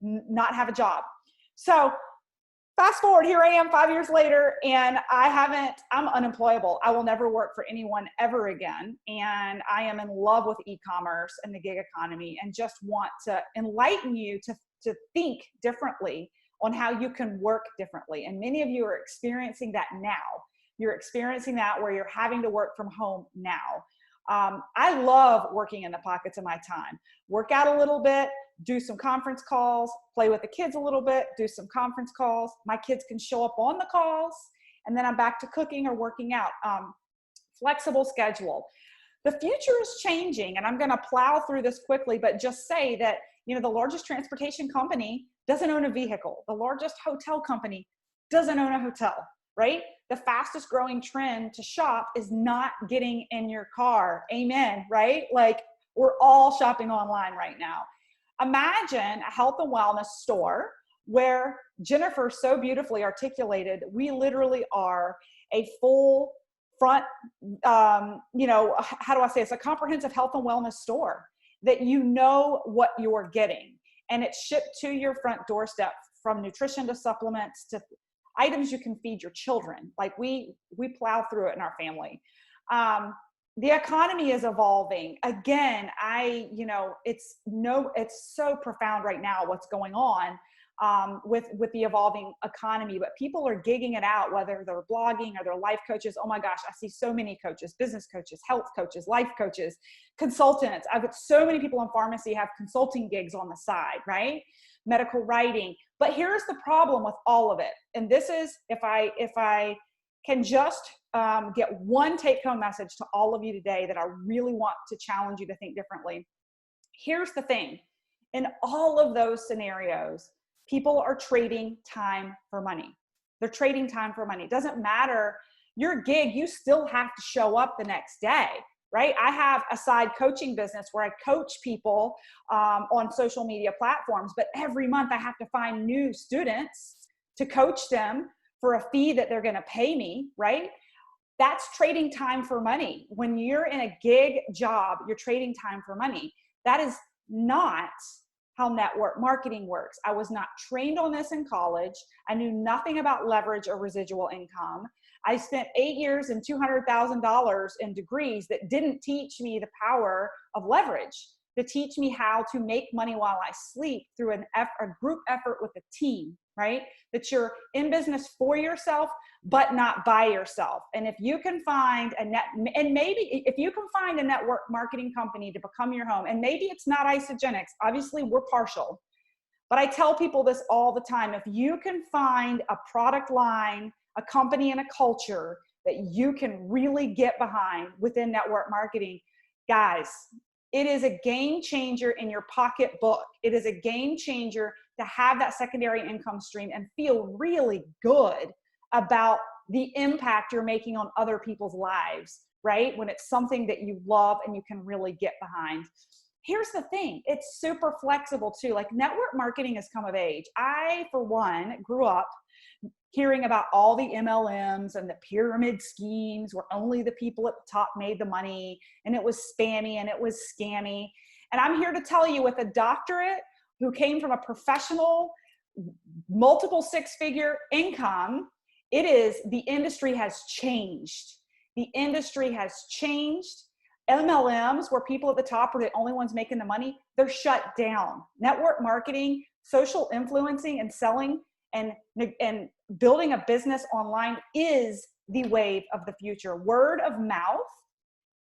not have a job. So fast forward, here I am 5 years later, and I'm unemployable. I will never work for anyone ever again. And I am in love with e-commerce and the gig economy and just want to enlighten you to think differently on how you can work differently. And many of you are experiencing that now. You're experiencing that where you're having to work from home now. I love working in the pockets of my time. Work out a little bit, do some conference calls, play with the kids a little bit, do some conference calls. My kids can show up on the calls, and then I'm back to cooking or working out. Flexible schedule. The future is changing, and I'm going to plow through this quickly, but just say that, the largest transportation company doesn't own a vehicle. The largest hotel company doesn't own a hotel, right? The fastest growing trend to shop is not getting in your car. Amen, right? Like, we're all shopping online right now. Imagine a health and wellness store where Jennifer so beautifully articulated, we literally are a full front, how do I say, it's a comprehensive health and wellness store that you know what you're getting. And it's shipped to your front doorstep, from nutrition to supplements to items you can feed your children. Like we plow through it in our family. The economy is evolving. Again, it's so profound right now what's going on with the evolving economy, but people are gigging it out, whether they're blogging or they're life coaches. Oh my gosh, I see so many coaches, business coaches, health coaches, life coaches, consultants. I've got so many people in pharmacy have consulting gigs on the side, right? Medical writing. But here's the problem with all of it. And this is, if I can just get one take-home message to all of you today that I really want to challenge you to think differently. Here's the thing. In all of those scenarios, people are trading time for money. They're trading time for money. It doesn't matter your gig, you still have to show up the next day, right? I have a side coaching business where I coach people on social media platforms, but every month I have to find new students to coach them for a fee that they're going to pay me, right? That's trading time for money. When you're in a gig job, you're trading time for money. That is not how network marketing works. I was not trained on this in college. I knew nothing about leverage or residual income. I spent 8 years and $200,000 in degrees that didn't teach me the power of leverage, to teach me how to make money while I sleep through a group effort with a team, right? That you're in business for yourself, but not by yourself. And if you can find if you can find a network marketing company to become your home, and maybe it's not IsaGenesis, obviously we're partial, but I tell people this all the time. If you can find a product line, a company, and a culture that you can really get behind within network marketing, guys, it is a game changer in your pocketbook. It is a game changer to have that secondary income stream and feel really good about the impact you're making on other people's lives, right? When it's something that you love and you can really get behind. Here's the thing. It's super flexible too. Like, network marketing has come of age. I, for one, grew up hearing about all the MLMs and the pyramid schemes where only the people at the top made the money, and it was spammy and it was scammy. And I'm here to tell you, with a doctorate who came from a professional, multiple six-figure income, the industry has changed. The industry has changed. MLMs, where people at the top are the only ones making the money, they're shut down. Network marketing, social influencing and selling and building a business online is the wave of the future. Word of mouth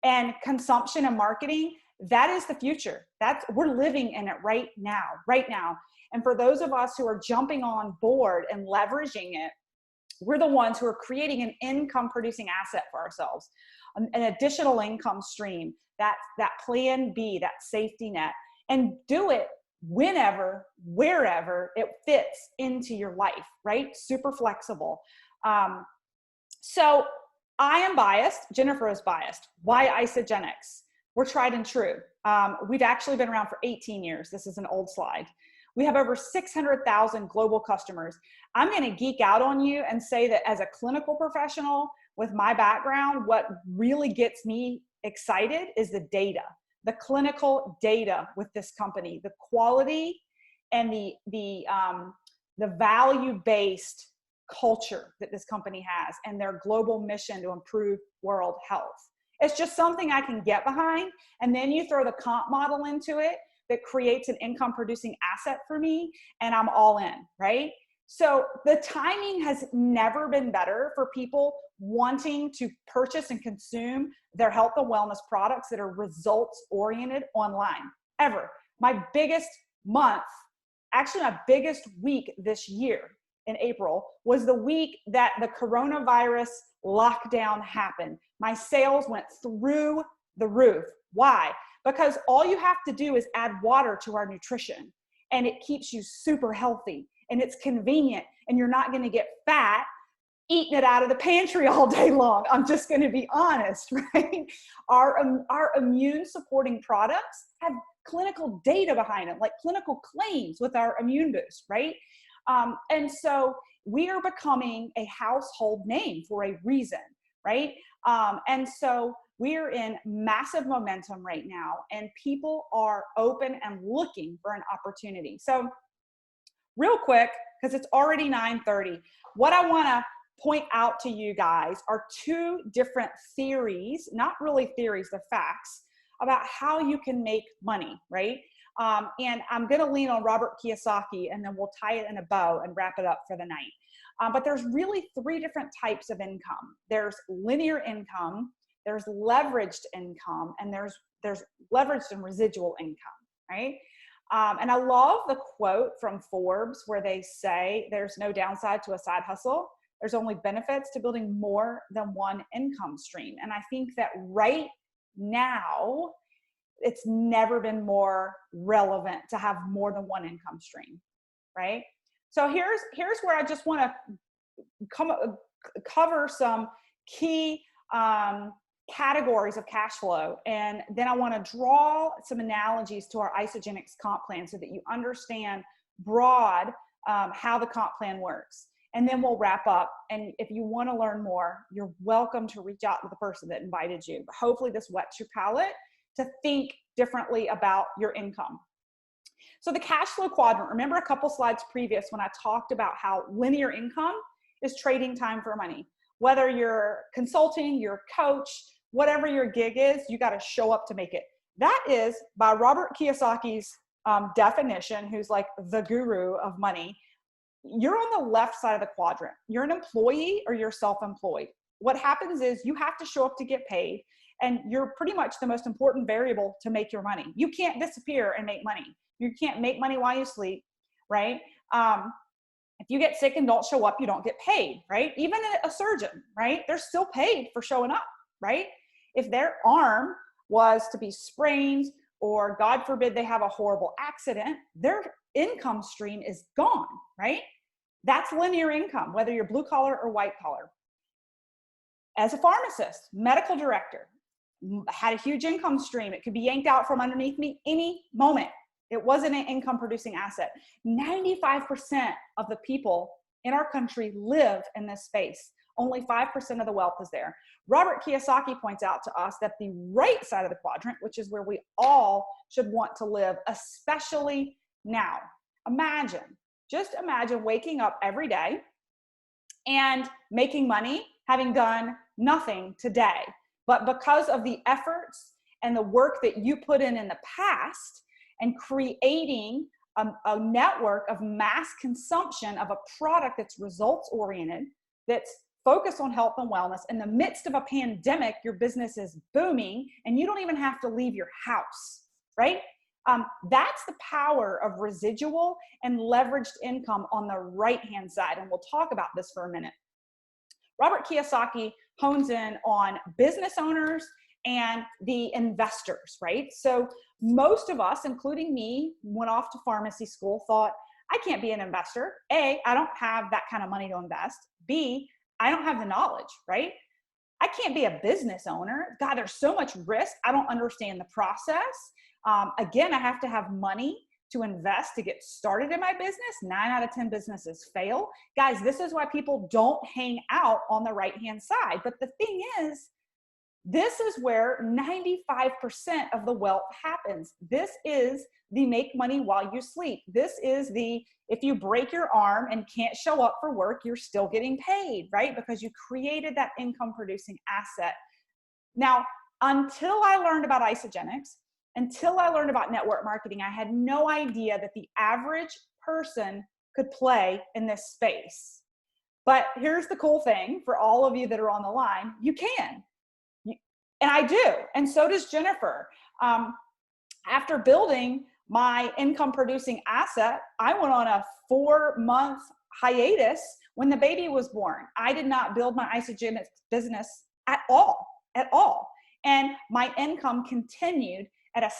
and consumption and marketing, that is the future. We're living in it right now. And for those of us who are jumping on board and leveraging it, we're the ones who are creating an income producing asset for ourselves, an additional income stream, that plan B, that safety net, and do it whenever, wherever it fits into your life, right? Super flexible. So I am biased. Jennifer is biased. Why IsaGenesis? We're tried and true. We've actually been around for 18 years. This is an old slide. We have over 600,000 global customers. I'm going to geek out on you and say that as a clinical professional with my background, what really gets me excited is the data, the clinical data with this company, the quality and the value-based culture that this company has and their global mission to improve world health. It's just something I can get behind. And then you throw the comp model into it that creates an income producing asset for me, and I'm all in, right? So the timing has never been better for people wanting to purchase and consume their health and wellness products that are results oriented online ever. My biggest month, actually my biggest week this year in April, was the week that the coronavirus lockdown happened. My sales went through the roof. Why? Because all you have to do is add water to our nutrition, and it keeps you super healthy, and it's convenient, and you're not going to get fat eating it out of the pantry all day long. I'm just going to be honest, right? Our immune supporting products have clinical data behind them, like clinical claims with our immune boost, right? And so we are becoming a household name for a reason, right? And so we're in massive momentum right now, and people are open and looking for an opportunity. So real quick, because it's already 9:30, what I want to point out to you guys are two different theories, not really theories, they're facts, about how you can make money, right? And I'm going to lean on Robert Kiyosaki, and then we'll tie it in a bow and wrap it up for the night. But there's really three different types of income. There's linear income, there's leveraged income, and there's leveraged and residual income, right? And I love the quote from Forbes where they say there's no downside to a side hustle. There's only benefits to building more than one income stream. And I think that right now, it's never been more relevant to have more than one income stream, right? So here's where I just want to cover some key categories of cash flow. And then I want to draw some analogies to our IsaGenesis comp plan so that you understand broad how the comp plan works. And then we'll wrap up. And if you want to learn more, you're welcome to reach out to the person that invited you. But hopefully this whets your palate to think differently about your income. So the cash flow quadrant, remember a couple slides previous when I talked about how linear income is trading time for money. Whether you're consulting, you're a coach, whatever your gig is, you got to show up to make it. That is by Robert Kiyosaki's definition, who's like the guru of money. You're on the left side of the quadrant. You're an employee or you're self-employed. What happens is you have to show up to get paid, and you're pretty much the most important variable to make your money. You can't disappear and make money. You can't make money while you sleep, right? If you get sick and don't show up, you don't get paid, right? Even a surgeon, right? They're still paid for showing up, right? If their arm was to be sprained, or God forbid they have a horrible accident, their income stream is gone, right? That's linear income, whether you're blue collar or white collar. As a pharmacist, medical director, had a huge income stream. It could be yanked out from underneath me any moment. It wasn't an income producing asset. 95% of the people in our country live in this space. Only 5% of the wealth is there. Robert Kiyosaki points out to us that the right side of the quadrant, which is where we all should want to live, especially now. Just imagine waking up every day and making money, having done nothing today. But because of the efforts and the work that you put in the past and creating a network of mass consumption of a product that's results oriented, that's focused on health and wellness. In the midst of a pandemic, your business is booming and you don't even have to leave your house, right? That's the power of residual and leveraged income on the right-hand side. And we'll talk about this for a minute. Robert Kiyosaki hones in on business owners and the investors, right? So most of us, including me, went off to pharmacy school, thought, I can't be an investor. A, I don't have that kind of money to invest. B, I don't have the knowledge, right? I can't be a business owner. God, there's so much risk. I don't understand the process. Again, I have to have money to invest to get started in my business. 9 out of 10 businesses fail. Guys, this is why people don't hang out on the right-hand side. But the thing is, this is where 95% of the wealth happens. This is the make money while you sleep. This is the, if you break your arm and can't show up for work, you're still getting paid, right? Because you created that income producing asset. Now, until I learned about IsaGenesis, until I learned about network marketing, I had no idea that the average person could play in this space. But here's the cool thing for all of you that are on the line, you can. And I do, and so does Jennifer. After building my income producing asset, I went on a 4-month hiatus when the baby was born. I did not build my IsaGenesis business at all. And my income continued at a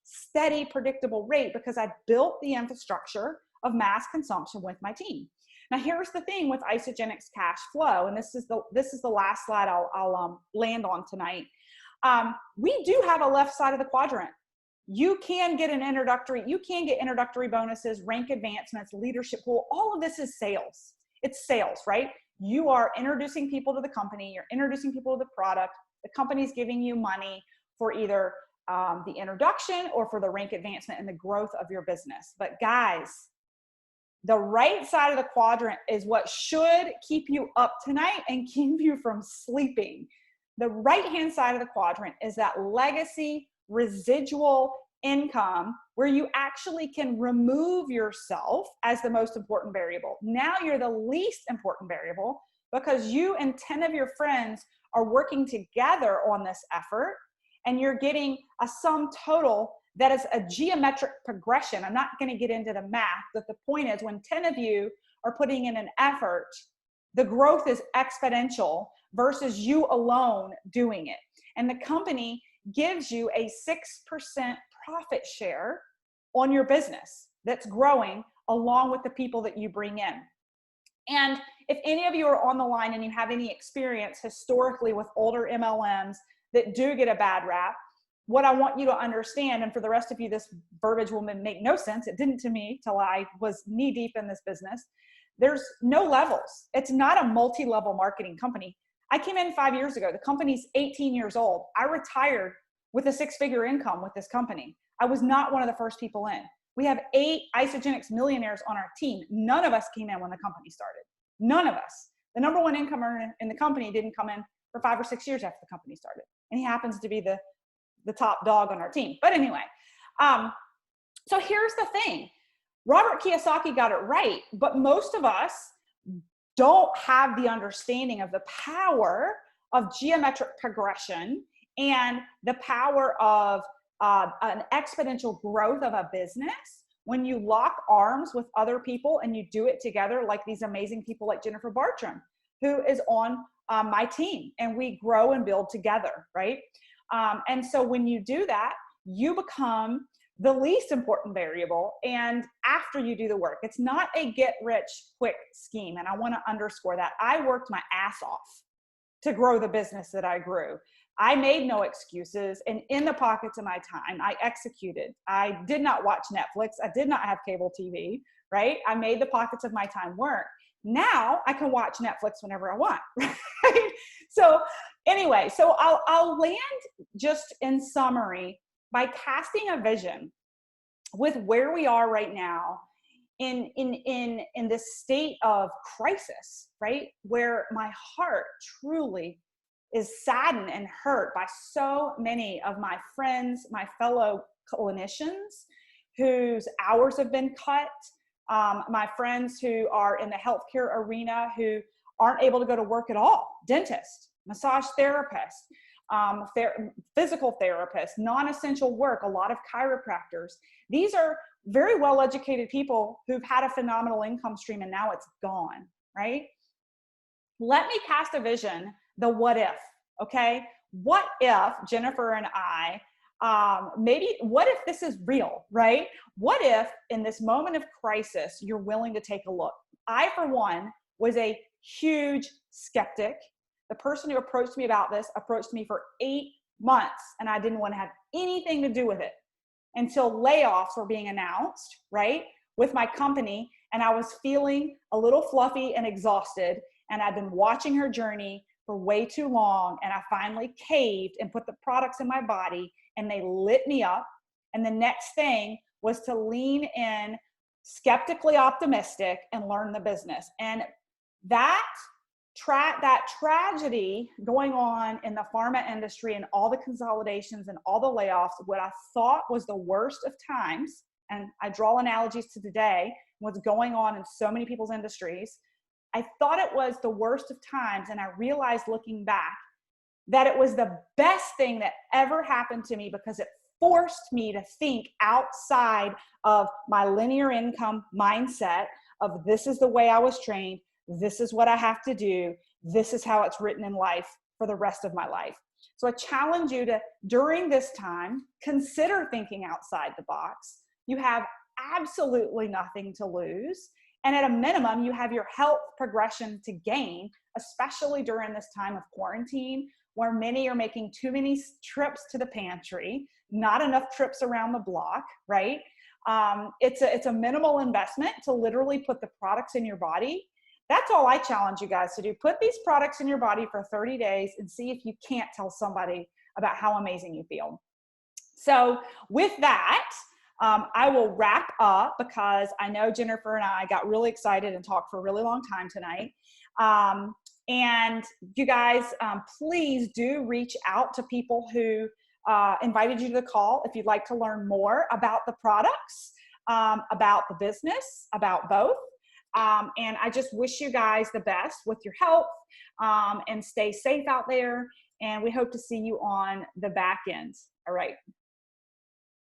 steady, predictable rate because I built the infrastructure of mass consumption with my team. Now, here's the thing with IsaGenesis cash flow, and this is the last slide I'll land on tonight. We do have a left side of the quadrant. You can get introductory bonuses, rank advancements, leadership pool. All of this is sales. It's sales, right? You are introducing people to the company. You're introducing people to the product. The company's giving you money for either the introduction or for the rank advancement and the growth of your business. But guys, the right side of the quadrant is what should keep you up tonight and keep you from sleeping. The right-hand side of the quadrant is that legacy residual income where you actually can remove yourself as the most important variable. Now you're the least important variable because you and 10 of your friends are working together on this effort and you're getting a sum total that is a geometric progression. I'm not going to get into the math, but the point is when 10 of you are putting in an effort, the growth is exponential versus you alone doing it. And the company gives you a 6% profit share on your business that's growing along with the people that you bring in. And if any of you are on the line and you have any experience historically with older MLMs that do get a bad rap, what I want you to understand, and for the rest of you, this verbiage will make no sense. It didn't to me till I was knee deep in this business. There's no levels. It's not a multi-level marketing company. I came in 5 years ago. The company's 18 years old. I retired with a 6-figure income with this company. I was not one of the first people in. We have 8 IsaGenesis millionaires on our team. None of us came in when the company started. None of us. The number one income earner in the company didn't come in for 5 or 6 years after the company started. And he happens to be the top dog on our team. But anyway, so here's the thing. Robert Kiyosaki got it right, but most of us don't have the understanding of the power of geometric progression and the power of an exponential growth of a business when you lock arms with other people and you do it together, like these amazing people like Jennifer Bartram, who is on my team, and we grow and build together, right? And so when you do that, you become the least important variable. And after you do the work, it's not a get rich quick scheme. And I want to underscore that. I worked my ass off to grow the business that I grew. I made no excuses. And in the pockets of my time, I executed. I did not watch Netflix. I did not have cable TV, right? I made the pockets of my time work. Now I can watch Netflix whenever I want, right? So anyway, so I'll land just in summary by casting a vision with where we are right now in this state of crisis, right? Where my heart truly is saddened and hurt by so many of my friends, my fellow clinicians whose hours have been cut, my friends who are in the healthcare arena who aren't able to go to work at all, dentists, massage therapists, physical therapists, non-essential work, a lot of chiropractors. These are very well-educated people who've had a phenomenal income stream and now it's gone, right? Let me cast a vision, the what if, okay? What if Jennifer and I, what if this is real, right? What if in this moment of crisis, you're willing to take a look? I, for one, was a huge skeptic. The person who approached me about this approached me for 8 months and I didn't want to have anything to do with it until layoffs were being announced, right? With my company, and I was feeling a little fluffy and exhausted, and I'd been watching her journey for way too long, and I finally caved and put the products in my body and they lit me up. And the next thing was to lean in, skeptically optimistic, and learn the business. And that tragedy going on in the pharma industry and all the consolidations and all the layoffs, what I thought was the worst of times, and I draw analogies to today, what's going on in so many people's industries, I thought it was the worst of times, and I realized looking back that it was the best thing that ever happened to me because it forced me to think outside of my linear income mindset of this is the way I was trained, this is what I have to do, this is how it's written in life for the rest of my life. So I challenge you to, during this time, consider thinking outside the box. You have absolutely nothing to lose. And at a minimum, you have your health progression to gain, especially during this time of quarantine, where many are making too many trips to the pantry, not enough trips around the block, right? It's a minimal investment to literally put the products in your body. That's all I challenge you guys to do. Put these products in your body for 30 days and see if you can't tell somebody about how amazing you feel. So with that, I will wrap up because I know Jennifer and I got really excited and talked for a really long time tonight. And you guys, please do reach out to people who invited you to the call if you'd like to learn more about the products, about the business, about both. And I just wish you guys the best with your health, and stay safe out there. And we hope to see you on the back end. All right.